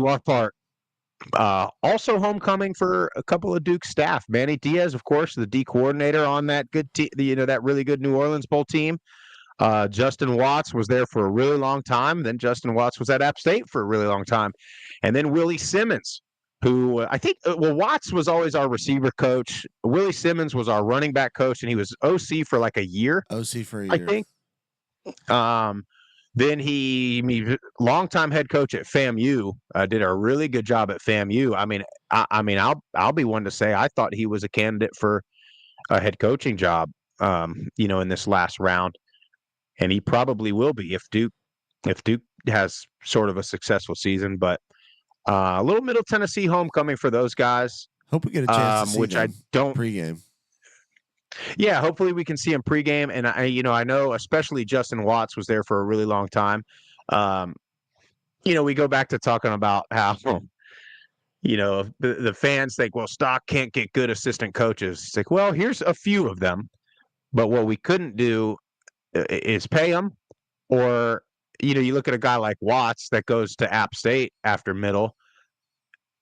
our part. Also homecoming for a couple of Duke staff. Manny Diaz, of course, the D coordinator on that good team, that really good New Orleans Bowl team. Justin Watts was there for a really long time. Then Justin Watts was at App State for a really long time. And then Willie Simmons, who I think, Watts was always our receiver coach. Willie Simmons was our running back coach, and he was OC for like a year. OC for a year. I think. Then he longtime head coach at FAMU, did a really good job at FAMU. I mean, I'll be one to say I thought he was a candidate for a head coaching job, in this last round, and he probably will be if Duke has sort of a successful season. But a little Middle Tennessee homecoming for those guys. Hope we get a chance to see which them I don't pregame. Yeah, hopefully we can see him pregame. And I know especially Justin Watts was there for a really long time. We go back to talking about how, the fans think, well, Stock can't get good assistant coaches. It's like, well, here's a few of them, but what we couldn't do is pay them. Or, you look at a guy like Watts that goes to App State after middle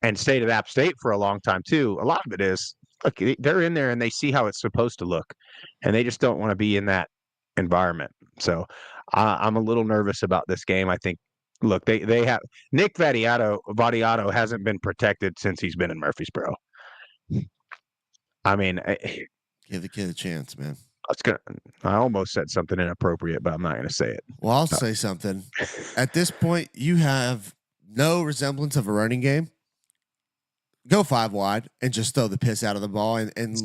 and stayed at App State for a long time too. A lot of it is, look, they're in there and they see how it's supposed to look, and they just don't want to be in that environment. So I'm a little nervous about this game. I think, look, they have Nick Vadiato hasn't been protected since he's been in Murfreesboro. I mean, Give the kid a chance, man. I almost said something inappropriate, but I'm not going to say it. Well, I'll say something. At this point, you have no resemblance of a running game. Go 5 wide and just throw the piss out of the ball and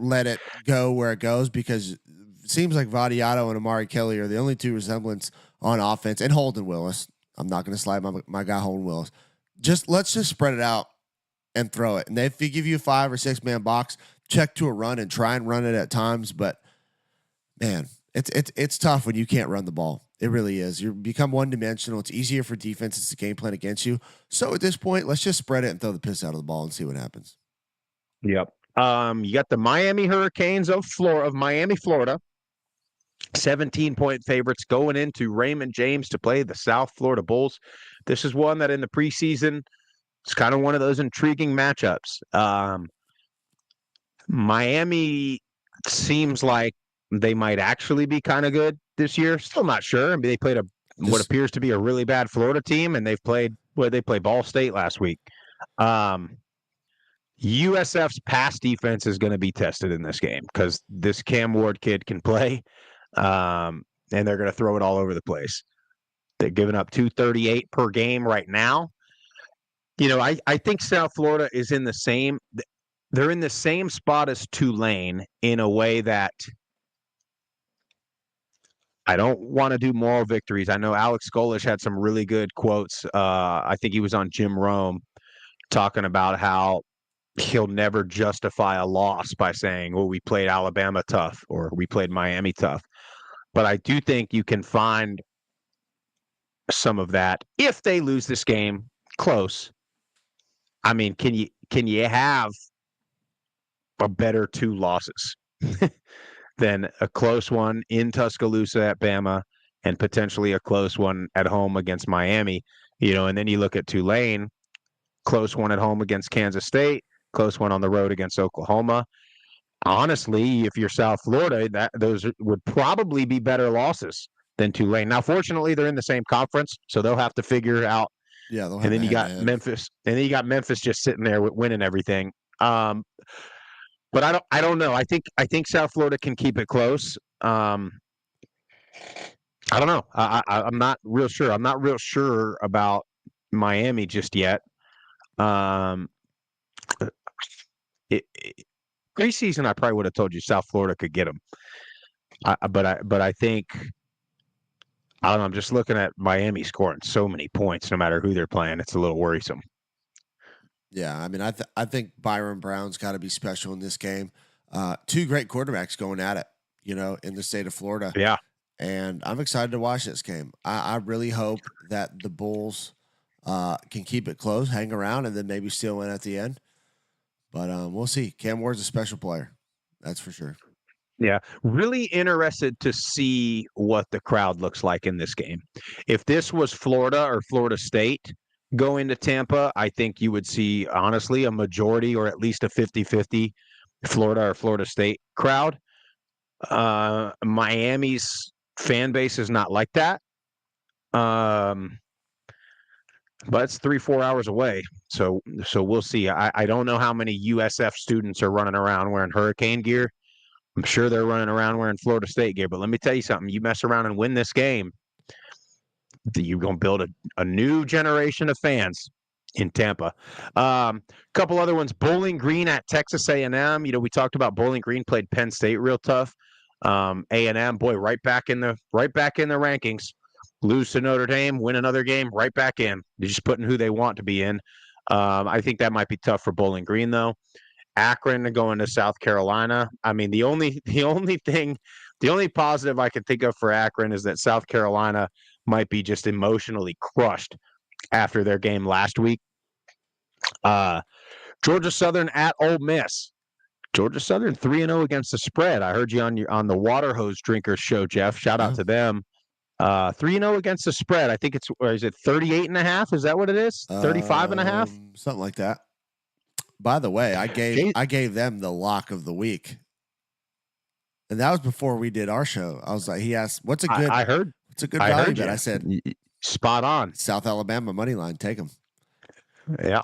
let it go where it goes, because it seems like Vadiato and Amari Kelly are the only two resemblance on offense, and Holden Willis. I'm not going to slide my guy Holden Willis. Let's just spread it out and throw it. And if they give you a 5 or 6 man box, check to a run and try and run it at times. But man, it's tough when you can't run the ball. It really is. You become one-dimensional. It's easier for defenses to game plan against you. So at this point, let's just spread it and throw the piss out of the ball and see what happens. Yep. You got the Miami Hurricanes of Miami, Florida. 17-point favorites going into Raymond James to play the South Florida Bulls. This is one that in the preseason, it's kind of one of those intriguing matchups. Miami seems like they might actually be kind of good this year. Still not sure. I mean, they played what appears to be a really bad Florida team, and they played Ball State last week. USF's pass defense is going to be tested in this game because this Cam Ward kid can play, and they're going to throw it all over the place. They're giving up 238 per game right now. I think South Florida is in the same. They're in the same spot as Tulane in a way that I don't want to do moral victories. I know Alex Golish had some really good quotes. I think he was on Jim Rome talking about how he'll never justify a loss by saying, well, we played Alabama tough or we played Miami tough. But I do think you can find some of that if they lose this game close. I mean, can you have a better 2 losses than a close one in Tuscaloosa at Bama and potentially a close one at home against Miami? And then you look at Tulane, close one at home against Kansas State, close one on the road against Oklahoma. Honestly, if you're South Florida, those would probably be better losses than Tulane. Now, fortunately, they're in the same conference, so they'll have to figure out. Yeah, and then you got Memphis, and then you got Memphis just sitting there winning everything. But I don't know. I think South Florida can keep it close. I don't know. I'm not real sure. I'm not real sure about Miami just yet. preseason, I probably would have told you South Florida could get them. But I think, I don't know. I'm just looking at Miami scoring so many points, no matter who they're playing. It's a little worrisome. Yeah, I mean, I think Byron Brown's got to be special in this game. Two great quarterbacks going at it, in the state of Florida. Yeah. And I'm excited to watch this game. I really hope that the Bulls can keep it close, hang around, and then maybe still win at the end. But we'll see. Cam Ward's a special player. That's for sure. Yeah. Really interested to see what the crowd looks like in this game. If this was Florida or Florida State going to Tampa, I think you would see, honestly, a majority or at least a 50-50 Florida or Florida State crowd. Miami's fan base is not like that. But it's 3-4 hours away. So we'll see. I don't know how many USF students are running around wearing Hurricane gear. I'm sure they're running around wearing Florida State gear. But let me tell you something. You mess around and win this game, you're going to build a new generation of fans in Tampa. Couple other ones. Bowling Green at Texas A&M. We talked about Bowling Green played Penn State real tough. A&M, boy, right back in the rankings. Lose to Notre Dame, win another game, right back in. They're just putting who they want to be in. I think that might be tough for Bowling Green, though. Akron going to South Carolina. I mean, the only positive I can think of for Akron is that South Carolina might be just emotionally crushed after their game last week. Georgia Southern at Ole Miss. Georgia Southern 3-0 against the spread. I heard you on the Water Hose Drinkers show, Jeff. Shout out to them. 3-0 against the spread. I think is it 38.5? Is that what it is? 35.5? Something like that. By the way, I gave them the lock of the week. And that was before we did our show. I was like, he asked, what's a good value bet? I said, spot on. South Alabama money line. Take them. Yeah.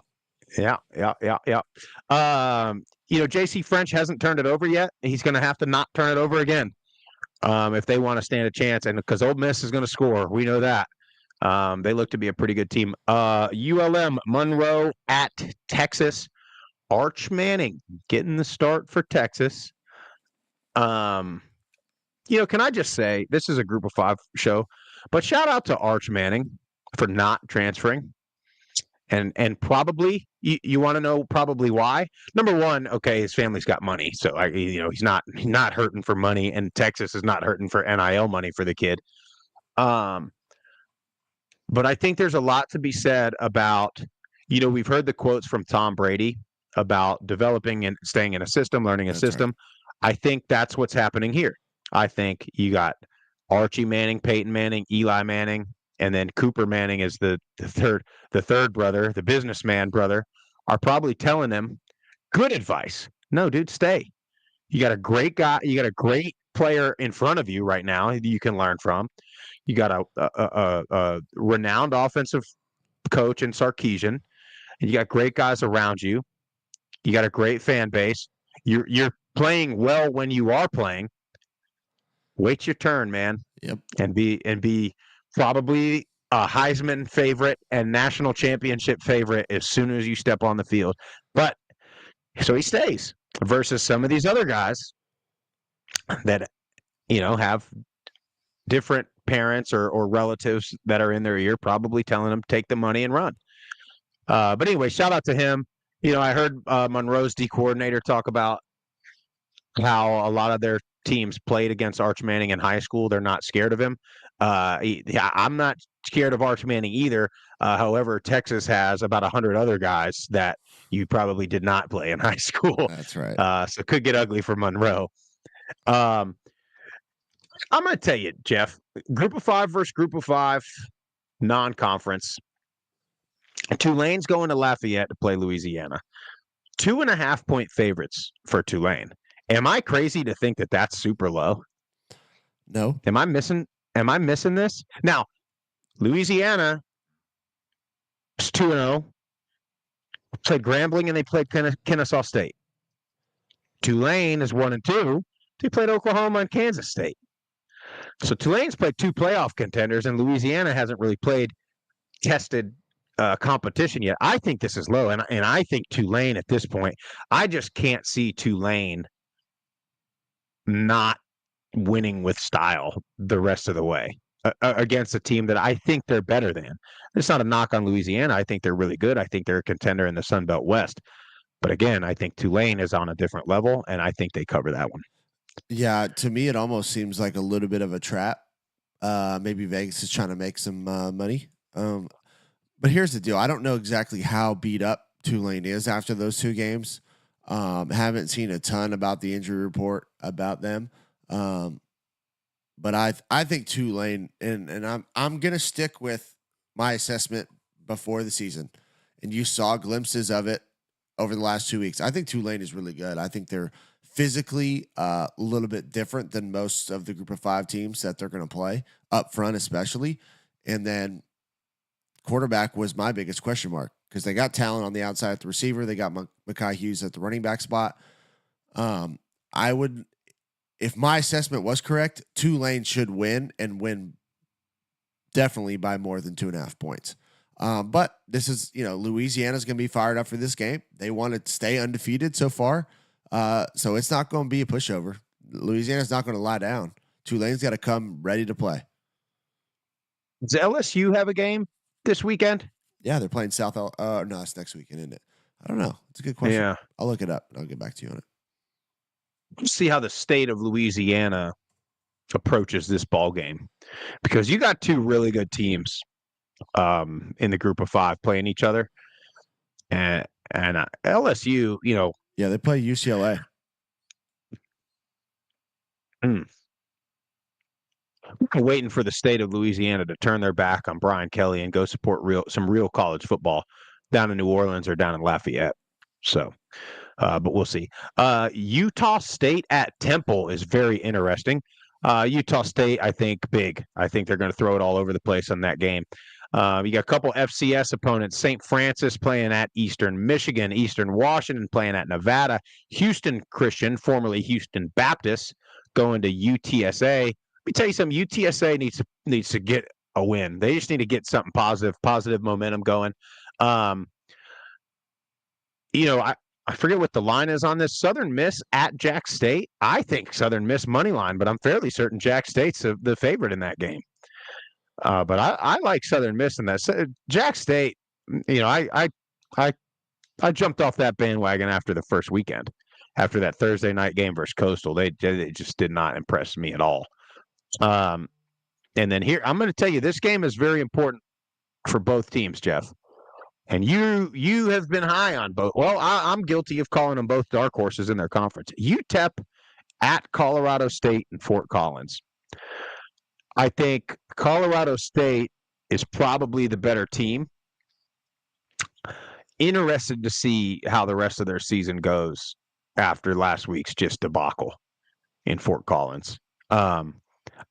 J.C. French hasn't turned it over yet. He's going to have to not turn it over again. If they want to stand a chance, and because Ole Miss is going to score, we know that. They look to be a pretty good team. ULM Monroe at Texas. Arch Manning getting the start for Texas. Can I just say, this is a Group of 5 show, but shout out to Arch Manning for not transferring. And probably you want to know probably why. Number one, okay, his family's got money, so he's not hurting for money, and Texas is not hurting for NIL money for the kid. But I think there's a lot to be said about, we've heard the quotes from Tom Brady about developing and staying in a system, learning a system. Right. I think that's what's happening here. I think you got Archie Manning, Peyton Manning, Eli Manning. And then Cooper Manning is the third brother, the businessman brother, are probably telling him good advice. No, dude, stay. You got a great guy. You got a great player in front of you right now you can learn from. You got a renowned offensive coach in Sarkisian. And you got great guys around you. You got a great fan base. You're playing well when you are playing. Wait your turn, man. Yep. And be probably a Heisman favorite and national championship favorite as soon as you step on the field. But so he stays versus some of these other guys that, have different parents or relatives that are in their ear, probably telling them take the money and run. But anyway, shout out to him. I heard Monroe's D coordinator talk about how a lot of their teams played against Arch Manning in high school. They're not scared of him. I'm not scared of Arch Manning either. However, Texas has about 100 other guys that you probably did not play in high school. That's right. So it could get ugly for Monroe. I'm going to tell you, Jeff, Group of 5 versus Group of 5, non-conference. Tulane's going to Lafayette to play Louisiana. 2.5-point favorites for Tulane. Am I crazy to think that that's super low? No. Am I missing this? Now, Louisiana is 2-0. Played Grambling and they played Kennesaw State. Tulane is 1-2. They played Oklahoma and Kansas State. So Tulane's played 2 playoff contenders, and Louisiana hasn't really tested competition yet. I think this is low, and I think Tulane at this point, I just can't see Tulane not winning with style the rest of the way against a team that I think they're better than. It's not a knock on Louisiana. I think they're really good. I think they're a contender in the Sun Belt West. But again, I think Tulane is on a different level, and I think they cover that one. Yeah, to me, it almost seems like a little bit of a trap. Maybe Vegas is trying to make some money. But here's the deal. I don't know exactly how beat up Tulane is after those two games. Haven't seen a ton about the injury report about them. But I think Tulane, and I'm gonna stick with my assessment before the season. And you saw glimpses of it over the last 2 weeks. I think Tulane is really good. I think they're physically a little bit different than most of the group of 5 teams that they're going to play up front, especially. And then quarterback was my biggest question mark because they got talent on the outside at the receiver. They got Mekhi Hughes at the running back spot. I would, if my assessment was correct, Tulane should win and win definitely by more than 2.5 points. But this is, Louisiana's going to be fired up for this game. They want to stay undefeated so far. So it's not going to be a pushover. Louisiana's not going to lie down. Tulane's got to come ready to play. Does LSU have a game this weekend? Yeah, they're playing no, it's next weekend, isn't it? I don't know. It's a good question. Yeah. I'll look it up and I'll get back to you on it. Let's see how the state of Louisiana approaches this ball game, because you got two really good teams in the group of 5 playing each other, and LSU, yeah, they play UCLA. We're waiting for the state of Louisiana to turn their back on Brian Kelly and go support some real college football down in New Orleans or down in Lafayette. So, but we'll see. Utah State at Temple is very interesting. Utah State, I think, big. I think they're going to throw it all over the place on that game. You got a couple FCS opponents. St. Francis playing at Eastern Michigan, Eastern Washington playing at Nevada, Houston Christian, formerly Houston Baptist, going to UTSA. Let me tell you something. UTSA needs to get a win. They just need to get something positive momentum going. I forget what the line is on this. Southern Miss at Jack State. I think Southern Miss money line, but I'm fairly certain Jack State's the favorite in that game. But I like Southern Miss in that. Jack State, I jumped off that bandwagon after the first weekend, after that Thursday night game versus Coastal. They just did not impress me at all. And then here, I'm going to tell you, this game is very important for both teams, Jeff. And you have been high on both. Well, I'm guilty of calling them both dark horses in their conference. UTEP at Colorado State in Fort Collins. I think Colorado State is probably the better team. Interested to see how the rest of their season goes after last week's just debacle in Fort Collins. I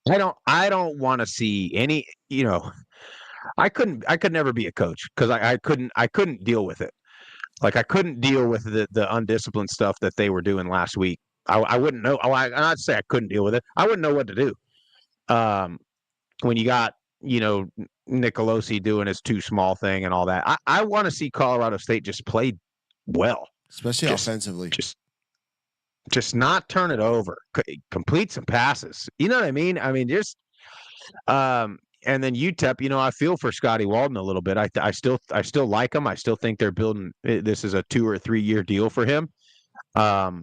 don't want to see any, I could never be a coach because I couldn't deal with it. Like I couldn't deal with the undisciplined stuff that they were doing last week. I wouldn't know. I'd say I couldn't deal with it. I wouldn't know what to do. When you got, Nicolosi doing his too small thing and all that, I want to see Colorado State just play well, especially offensively. Just not turn it over, complete some passes. You know what I mean? I mean, just and then UTEP, I feel for Scotty Walden a little bit. I still like him. I still think they're building. This is a 2 or 3 year deal for him. But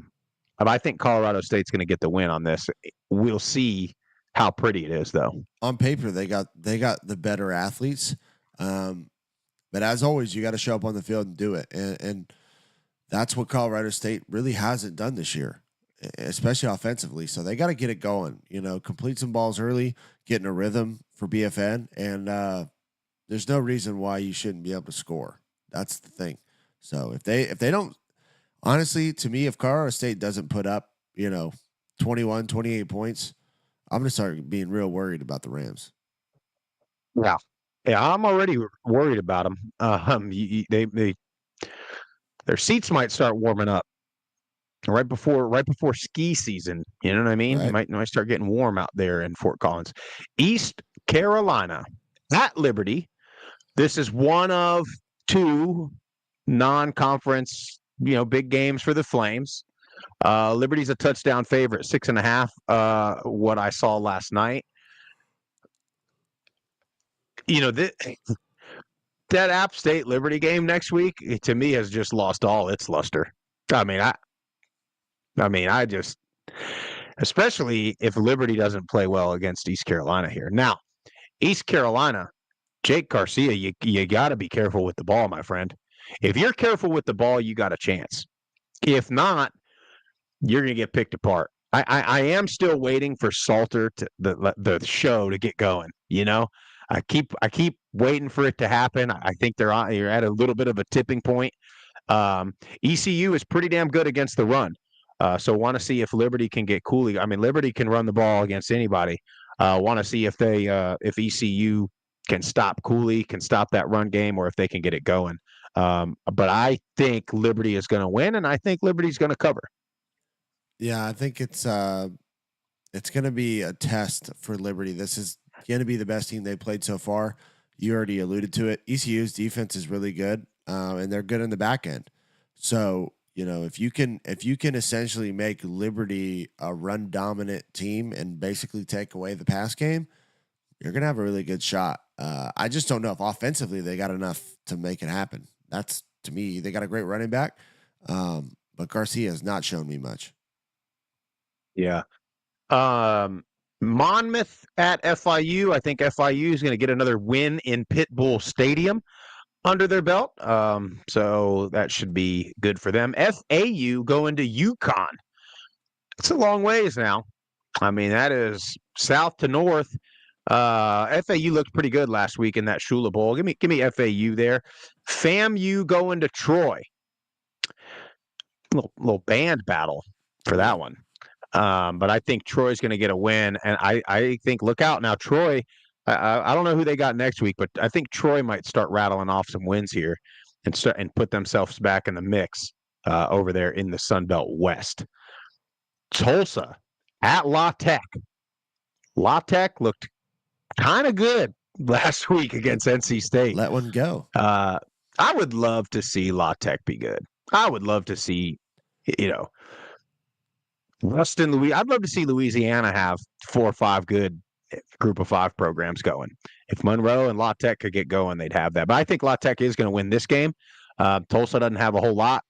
I think Colorado State's going to get the win on this. We'll see how pretty it is, though. On paper, they got the better athletes, but as always, you got to show up on the field and do it, and that's what Colorado State really hasn't done this year, especially offensively. So they got to get it going. Complete some balls early, get in a rhythm for BFN, and there's no reason why you shouldn't be able to score. That's the thing. So if they don't, honestly, to me, if Colorado State doesn't put up 21, 28 points, I'm going to start being real worried about the Rams. Yeah, I'm already worried about them. Their seats might start warming up right before ski season. You know what I mean? Right. You might start getting warm out there in Fort Collins. East Carolina at Liberty. This is one of two non-conference, big games for the Flames. Liberty's a touchdown favorite, 6.5. What I saw last night. That App State Liberty game next week, to me, has just lost all its luster. I just, especially if Liberty doesn't play well against East Carolina here. Now, East Carolina, Jake Garcia, you got to be careful with the ball, my friend. If you're careful with the ball, you got a chance. If not, you're going to get picked apart. I am still waiting for Salter to the show to get going. I keep waiting for it to happen. I think you're at a little bit of a tipping point. ECU is pretty damn good against the run. So want to see if Liberty can get Cooley. Liberty can run the ball against anybody. Want to see if ECU can stop Cooley, can stop that run game, or if they can get it going. But I think Liberty is going to win, and I think Liberty's going to cover. Yeah, I think it's going to be a test for Liberty. This is going to be the best team they've played so far. You already alluded to it. ECU's defense is really good, and they're good in the back end. So, if you can essentially make Liberty a run dominant team and basically take away the pass game, you're going to have a really good shot. I just don't know if offensively they got enough to make it happen. That's, to me, they got a great running back, but Garcia has not shown me much. Yeah. Monmouth at FIU. I think FIU is going to get another win in Pitbull Stadium under their belt. So that should be good for them. FAU going to UConn. It's a long ways now. That is south to north. FAU looked pretty good last week in that Shula Bowl. Give me FAU there. FAMU going to Troy. Little band battle for that one. But I think Troy's going to get a win, and I think look out now, Troy. I don't know who they got next week, but I think Troy might start rattling off some wins here and put themselves back in the mix over there in the Sun Belt West. Tulsa at La Tech. La Tech looked kind of good last week against NC State. Let one go. I would love to see La Tech be good. I would love to see, Ruston, I'd love to see Louisiana have 4 or 5 good group of 5 programs going. If Monroe and La Tech could get going, they'd have that. But I think La Tech is going to win this game. Tulsa doesn't have a whole lot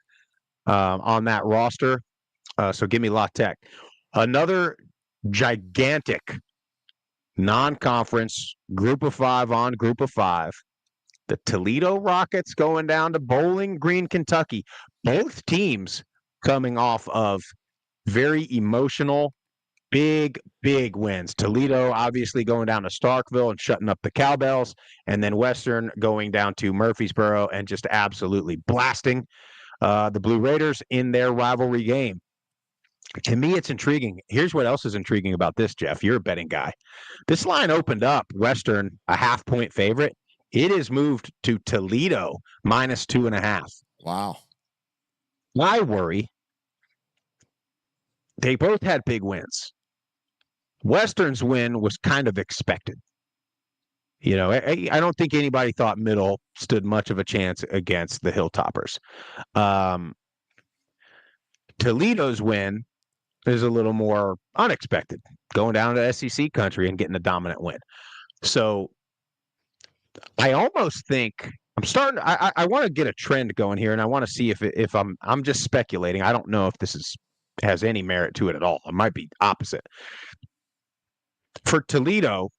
on that roster. So give me La Tech. Another gigantic non-conference group of 5 on group of 5. The Toledo Rockets going down to Bowling Green, Kentucky. Both teams coming off of very emotional, big wins. Toledo obviously going down to Starkville and shutting up the Cowbells, and then Western going down to Murfreesboro and just absolutely blasting the Blue Raiders in their rivalry game. To me, it's intriguing. Here's what else is intriguing about this, Jeff. You're a betting guy. This line opened up Western a half-point favorite. It is moved to Toledo minus 2.5. Wow. I worry. They both had big wins. Western's win was kind of expected. I don't think anybody thought Middle stood much of a chance against the Hilltoppers. Toledo's win is a little more unexpected, going down to SEC country and getting a dominant win. So I almost think I want to get a trend going here, and I want to see if I'm just speculating. I don't know if this has any merit to it at all. It might be opposite. For Toledo,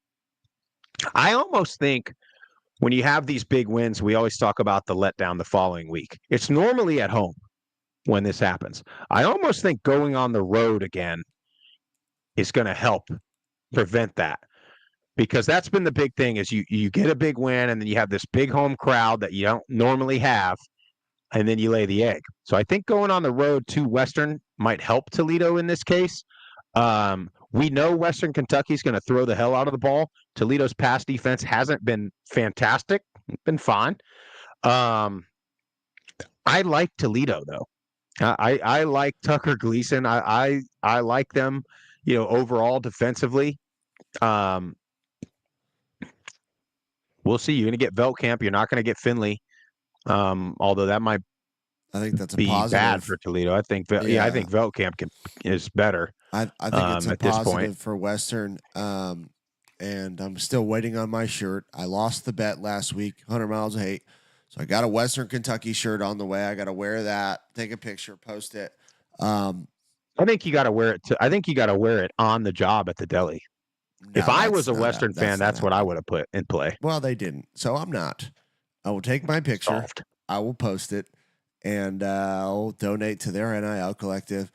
I almost think when you have these big wins, we always talk about the letdown the following week. It's normally at home when this happens. I almost think going on the road again is going to help prevent that, because that's been the big thing is you get a big win and then you have this big home crowd that you don't normally have, and then you lay the egg. So I think going on the road to Western might help Toledo in this case. We know Western Kentucky is going to throw the hell out of the ball. Toledo's pass defense hasn't been fantastic. It's been fine. I like Toledo, though. I like Tucker Gleason. I like them, overall defensively. We'll see. You're going to get Veltkamp. You're not going to get Finley. Although that might I think that's a be bad positive. for Toledo. I think, I think Veltkamp is better. I think it's a at this point. positive for Western. And I'm still waiting on my shirt. I lost the bet last week, 100 Miles of Hate. So I got a Western Kentucky shirt on the way. I got to wear that, take a picture, post it. I think you got to wear it. I think you got to wear it on the job at the deli. If I was a Western fan, that's what I would have put in play. Well, they didn't, so I'm not. I will take my picture. Soft. I will post it, and I'll donate to their NIL collective.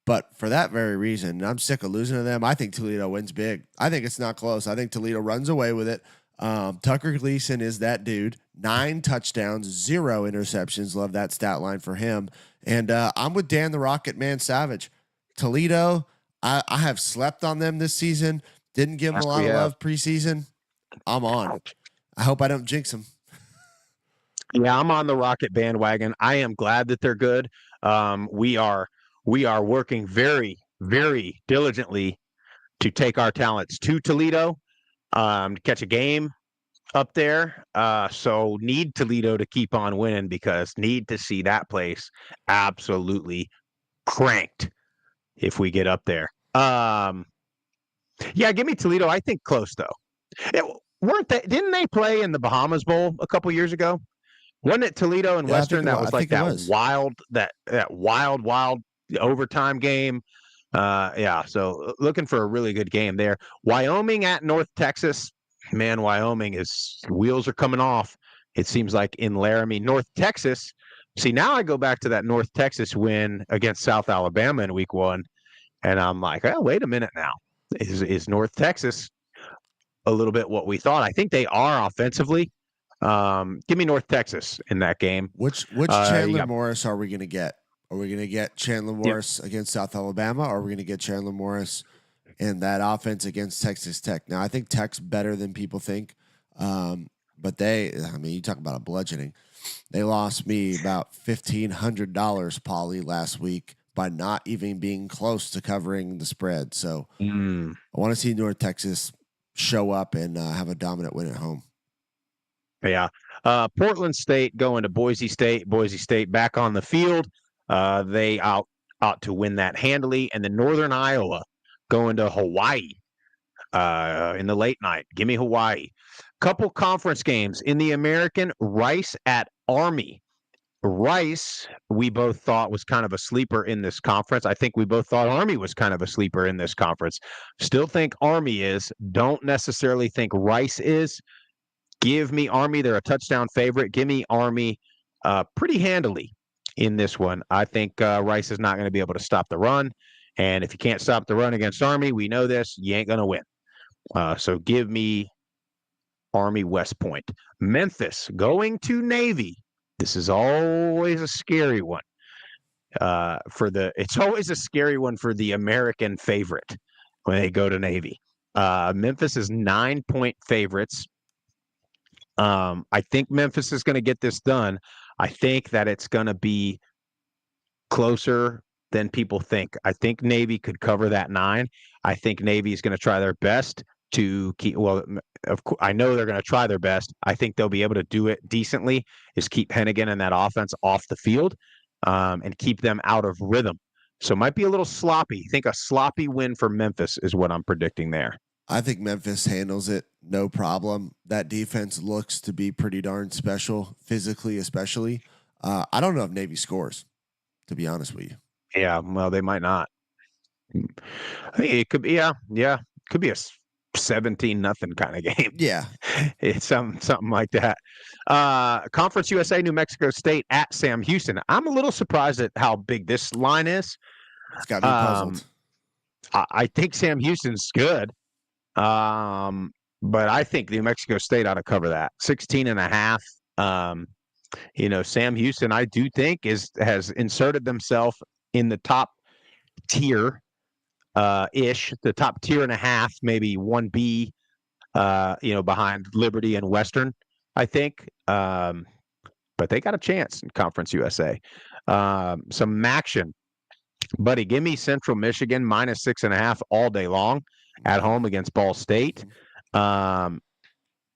But for that very reason, I'm sick of losing to them. I think Toledo wins big. I think it's not close. I think Toledo runs away with it. Tucker Gleason is that dude. 9 touchdowns, 0 interceptions. Love that stat line for him. And I'm with Dan the Rocket Man Savage. Toledo, I have slept on them this season. Didn't give them a lot of love preseason. I'm on. I hope I don't jinx them. Yeah, I'm on the Rocket bandwagon. I am glad that they're good. We are working very, very diligently to take our talents to Toledo, to catch a game up there. So need Toledo to keep on winning because need to see that place absolutely cranked if we get up there. Yeah, give me Toledo. I think close though. Didn't they play in the Bahamas Bowl a couple years ago? Wasn't it Toledo and Western that was like that wild overtime game? Yeah, so looking for a really good game there. Wyoming at North Texas. Man, Wyoming wheels are coming off. It seems like in Laramie. North Texas. See, now I go back to that North Texas win against South Alabama in week 1, and I'm like, oh, wait a minute now. Is North Texas a little bit what we thought? I think they are offensively. Give me North Texas in that game. Which Chandler Morris are we going to get? Are we going to get Chandler Morris against South Alabama, or are we going to get Chandler Morris in that offense against Texas Tech? Now, I think Tech's better than people think, but you talk about a bludgeoning. They lost me about $1,500, Paulie, last week by not even being close to covering the spread. So I want to see North Texas show up and have a dominant win at home. Yeah. Portland State going to Boise State. Boise State back on the field. They ought to win that handily. And then Northern Iowa going to Hawaii in the late night. Give me Hawaii. Couple conference games in the American. Rice at Army. Rice, we both thought was kind of a sleeper in this conference. I think we both thought Army was kind of a sleeper in this conference. Still think Army is. Don't necessarily think Rice is. Give me Army. They're a touchdown favorite. Give me Army pretty handily in this one. I think Rice is not going to be able to stop the run. And if you can't stop the run against Army, we know this, you ain't going to win. So give me Army West Point. Memphis going to Navy. This is always a scary one. It's always a scary one for the American favorite when they go to Navy. Memphis is 9-point favorites. I think Memphis is going to get this done. I think that it's going to be closer than people think. I think Navy could cover that 9. I think Navy is going to try their best to keep. Well, of course, I know they're going to try their best. I think they'll be able to do it decently. Is keep Hennigan and that offense off the field, and keep them out of rhythm. So it might be a little sloppy. I think a sloppy win for Memphis is what I'm predicting there. I think Memphis handles it no problem. That defense looks to be pretty darn special, physically especially. I don't know if Navy scores, to be honest with you. Yeah, well, they might not. I think it could be, could be a 17-0 kind of game. Yeah, it's something like that. Conference USA, New Mexico State at Sam Houston. I'm a little surprised at how big this line is. It's got me puzzled. I think Sam Houston's good. But I think New Mexico State ought to cover that 16.5. Sam Houston, I do think has inserted themselves in the top tier, the top tier and a half, maybe 1B, behind Liberty and Western, I think. But they got a chance in Conference USA. Some action, buddy. Give me Central Michigan -6.5 all day long at home against Ball State.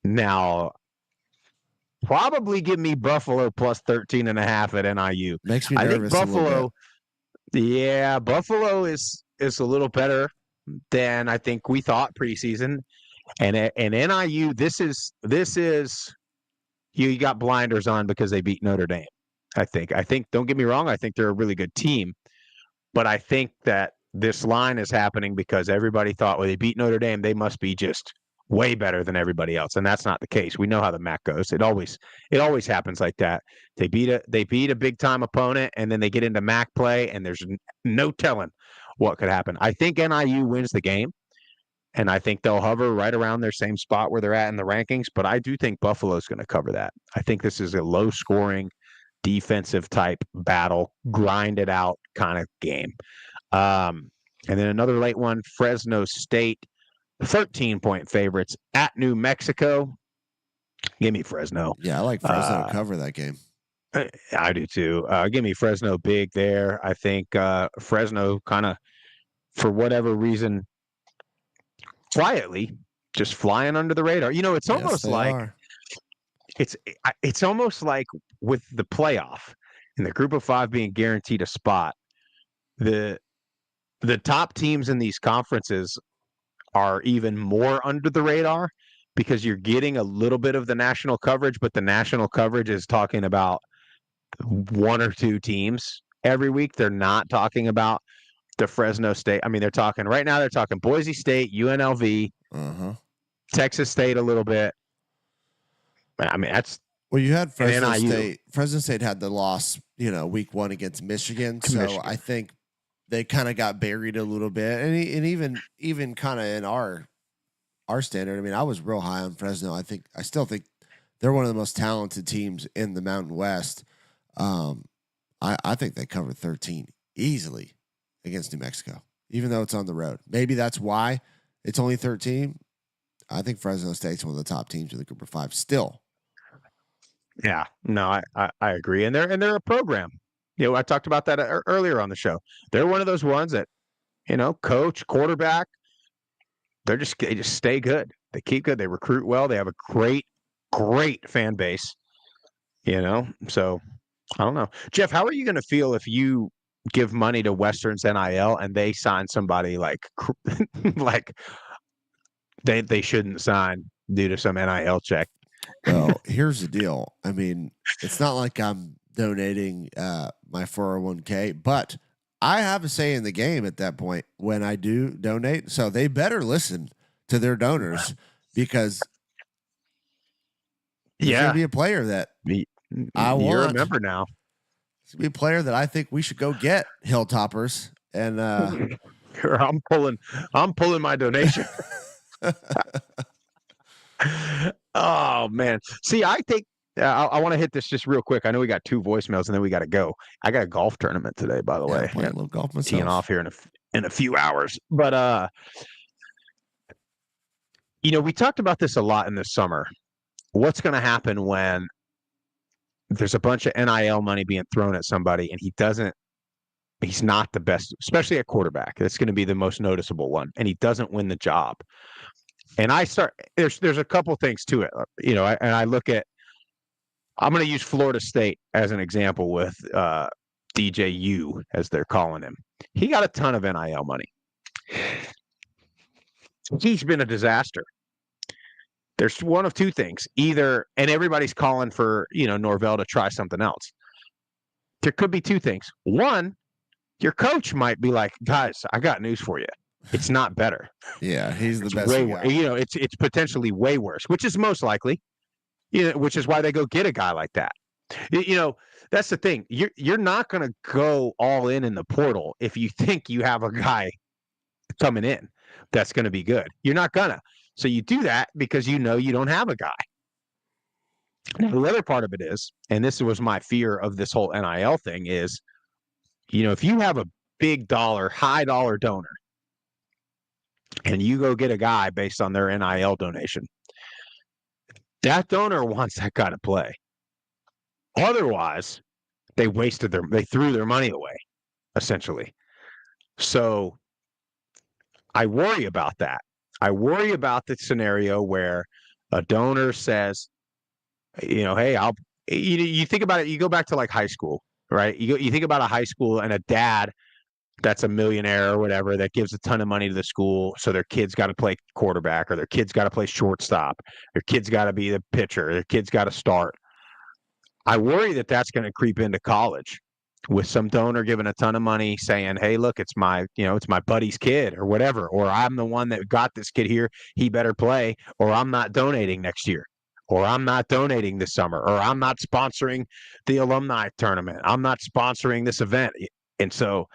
Now, probably give me Buffalo plus 13.5 at NIU. Makes me I think nervous a little Buffalo, yeah, Buffalo is a little better than I think we thought preseason. And NIU, this is you got blinders on because they beat Notre Dame. I think don't get me wrong, I think they're a really good team, but I think that this line is happening because everybody thought, well, they beat Notre Dame, they must be just way better than everybody else, and that's not the case. We know how the MAC goes. It always happens like that. They beat a big time opponent, and then they get into MAC play, and there's no telling what could happen. I think NIU wins the game, and I think they'll hover right around their same spot where they're at in the rankings. But I do think Buffalo's going to cover that. I think this is a low scoring, defensive type battle, grind it out kind of game. And then another late one, Fresno State, 13-point favorites at New Mexico. Give me Fresno. Yeah, I like Fresno to cover that game. I do too. Give me Fresno big there. I think Fresno kind of, for whatever reason, quietly just flying under the radar. It's almost it's almost like with the playoff and the group of 5 being guaranteed a spot, the top teams in these conferences are even more under the radar because you're getting a little bit of the national coverage, but the national coverage is talking about 1 or 2 teams every week. They're not talking about the Fresno State. I mean, they're talking Boise State, UNLV, Texas State a little bit. I mean, that's well, you had Fresno State. Fresno State had the loss, week 1 against Michigan. So I think they kind of got buried a little bit, and even kind of in our standard. I mean, I was real high on Fresno. I still think they're one of the most talented teams in the Mountain West. I think they covered 13 easily against New Mexico, even though it's on the road. Maybe that's why it's only 13. I think Fresno State's one of the top teams in the group of 5 still. Yeah, no, I agree. And they're a program. I talked about that earlier on the show. They're one of those ones that, coach, quarterback, they just stay good. They keep good. They recruit well. They have a great fan base, So I don't know. Jeff, how are you going to feel if you give money to Western's NIL and they sign somebody like they shouldn't sign due to some NIL check? Well, here's the deal. I mean, it's not like I'm donating my 401k, but I have a say in the game at that point when I do donate. So they better listen to their donors because there's going to be a player that I want. You remember now. It's going to be a player that I think we should go get, Hilltoppers. And I'm pulling my donation. Oh, man. See, I think I want to hit this just real quick. I know we got 2 voicemails and then we got to go. I got a golf tournament today, by the way. I'm playing a little golf myself. Teeing off here in a few hours. But, we talked about this a lot in the summer. What's going to happen when there's a bunch of NIL money being thrown at somebody and he's not the best, especially at quarterback. That's going to be the most noticeable one. And he doesn't win the job. And there's a couple things to it, and I look at, I'm going to use Florida State as an example with DJU, as they're calling him. He got a ton of NIL money. He's been a disaster. There's one of 2 things. Either, and everybody's calling for, Norvell to try something else. There could be 2 things. One, your coach might be like, guys, I got news for you. It's not better. Yeah, he's the best. Way, it's potentially way worse, which is most likely. Which is why they go get a guy like that. That's the thing. You're not going to go all in the portal if you think you have a guy coming in that's going to be good. You're not gonna. So you do that because you don't have a guy. Now, the other part of it is, and this was my fear of this whole NIL thing, is, if you have a big dollar, high dollar donor, and you go get a guy based on their NIL donation, that donor wants that guy to play. Otherwise, they threw their money away, essentially. So I worry about that. I worry about the scenario where a donor says, hey, you think about it, you go back to like high school, right? You think about a high school and a dad that's a millionaire or whatever that gives a ton of money to the school, so their kids got to play quarterback or their kids got to play shortstop, their kids got to be the pitcher, their kids got to start. I worry that that's going to creep into college with some donor giving a ton of money saying, hey, look, it's my buddy's kid or whatever, or I'm the one that got this kid here, he better play, or I'm not donating next year, or I'm not donating this summer, or I'm not sponsoring the alumni tournament, I'm not sponsoring this event. And so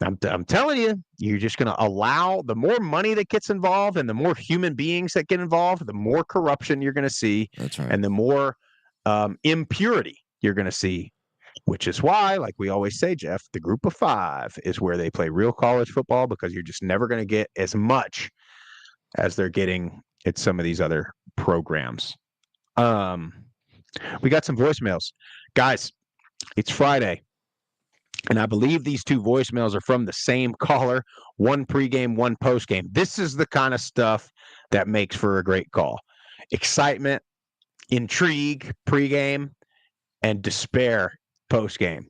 I'm telling you, you're just going to allow the more money that gets involved and the more human beings that get involved, the more corruption you're going to see. That's right. And the more impurity you're going to see, which is why, like we always say, Jeff, the group of five is where they play real college football, because you're just never going to get as much as they're getting at some of these other programs. We got some voicemails. Guys, it's Friday, and I believe these two voicemails are from the same caller, one pregame, one postgame. This is the kind of stuff that makes for a great call. Excitement, intrigue pregame, and despair postgame.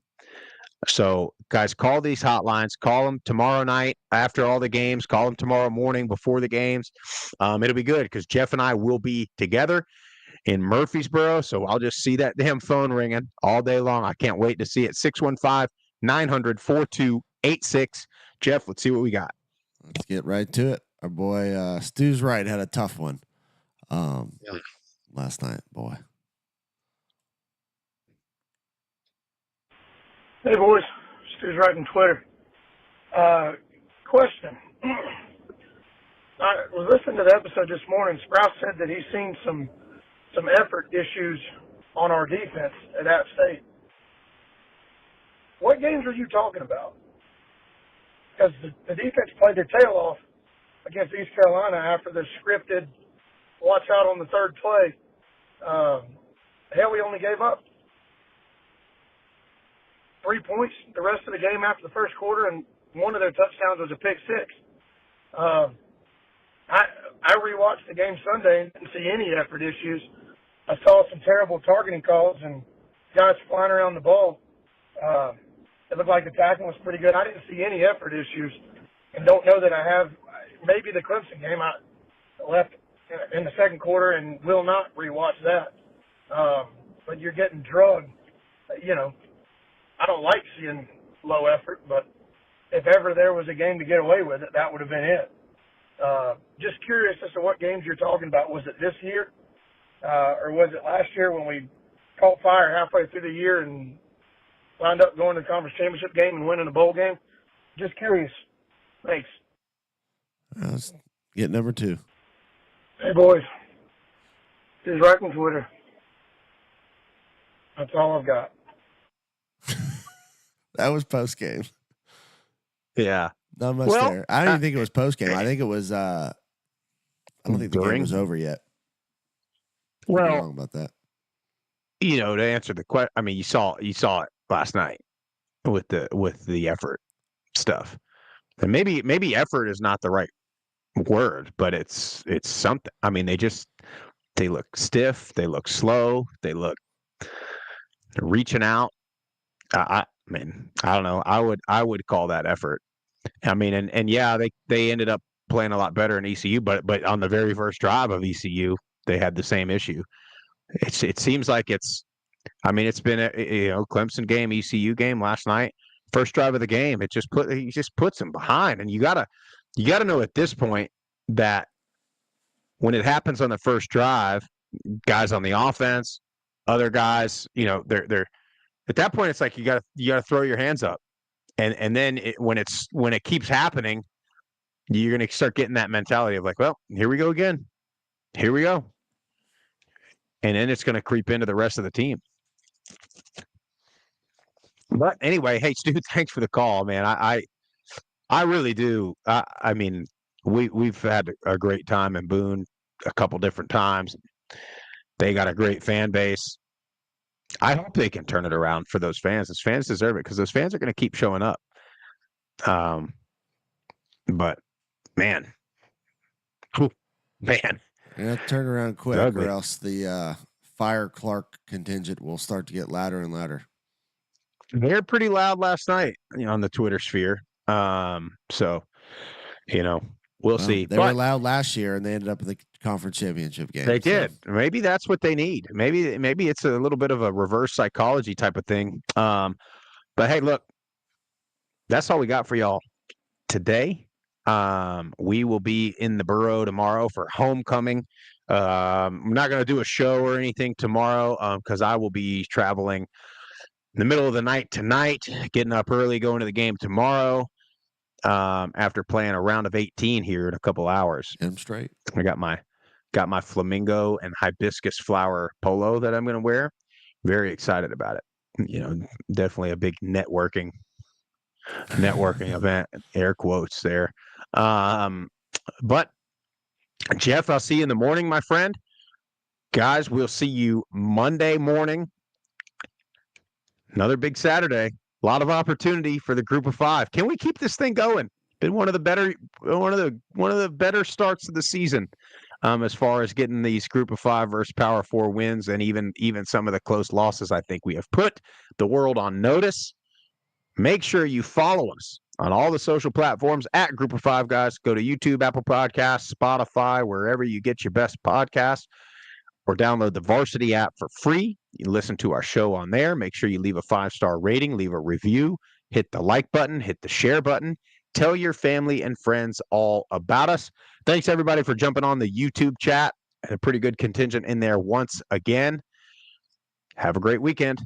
So, guys, call these hotlines. Call them tomorrow night after all the games. Call them tomorrow morning before the games. It'll be good because Jeff and I will be together in Murfreesboro, so I'll just see that damn phone ringing all day long. I can't wait to see it. 615-900-4286. Jeff, let's see what we got. Let's get right to it. Our boy Stu's right had a tough one last night, boy. Hey, boys. Stu's writing Twitter. Question. I was listening to the episode this morning. Sprouse said that he's seen some effort issues on our defense at App State. What games are you talking about? Because the defense played their tail off against East Carolina after the scripted watch out on the third play. Hell, we only gave up 3 points the rest of the game after the first quarter, and one of their touchdowns was a pick six. I rewatched the game Sunday and didn't see any effort issues. I saw some terrible targeting calls and guys flying around the ball. It looked like the tackling was pretty good. I didn't see any effort issues, and don't know that I have. Maybe the Clemson game I left in the second quarter and will not rewatch that. But you're getting drugged. I don't like seeing low effort, but if ever there was a game to get away with it, that would have been it. Just curious as to what games you're talking about. Was it this year? Or was it last year when we caught fire halfway through the year and wound up going to the conference championship game and winning a bowl game? Just curious. Thanks. Let's get number two. Hey, boys. This is right on Twitter. That's all I've got. That was post game. Yeah. Not much there. I don't even think it was post game. I think it was. I don't think the game was over yet. Well, wrong about that. To answer the question, I mean, you saw it last night with the effort stuff, and maybe effort is not the right word, but it's something. I mean, they look stiff, they look slow, they're reaching out. I mean, I don't know. I would call that effort. I mean, and yeah, they ended up playing a lot better in ECU, but on the very first drive of ECU, they had the same issue. It seems like it's been a Clemson game, ECU game last night, first drive of the game. He just puts them behind, and you gotta know at this point that when it happens on the first drive, guys on the offense, other guys, they're at that point, it's like you gotta throw your hands up, and then when it keeps happening, you're gonna start getting that mentality of like, well, here we go again, here we go, and then it's gonna creep into the rest of the team. But anyway, hey Stu, thanks for the call, man. I really do. I mean, we've had a great time in Boone a couple different times. They got a great fan base. I hope they can turn it around for those fans. Those fans deserve it because those fans are going to keep showing up. But man, Turn around quick, Ugly. or else the Fire Clark contingent will start to get louder and louder. They're pretty loud last night, on the Twitter sphere. So, we'll see. They But were loud last year, and they ended up in the conference championship game. they did. Maybe that's what they need. Maybe it's a little bit of a reverse psychology type of thing. But hey, look, that's all we got for y'all today. We will be in the borough tomorrow for homecoming. I'm not going to do a show or anything tomorrow because I will be traveling in the middle of the night tonight, getting up early, going to the game tomorrow after playing a round of 18 here in a couple hours. Hit 'em straight. I got my flamingo and hibiscus flower polo that I'm going to wear. Very excited about it. Definitely a big networking event, air quotes there. But Jeff, I'll see you in the morning, my friend. Guys, we'll see you Monday morning. Another big Saturday. A lot of opportunity for the group of five. Can we keep this thing going? Been one of the better starts of the season, as far as getting these group of five versus Power Four wins, and even some of the close losses. I think we have put the world on notice. Make sure you follow us on all the social platforms at Group of Five Guys. Go to YouTube, Apple Podcasts, Spotify, wherever you get your best podcasts, or download the Varsity app for free. You can listen to our show on there. Make sure you leave a 5-star rating, leave a review, hit the like button, hit the share button. Tell your family and friends all about us. Thanks, everybody, for jumping on the YouTube chat. And a pretty good contingent in there once again. Have a great weekend.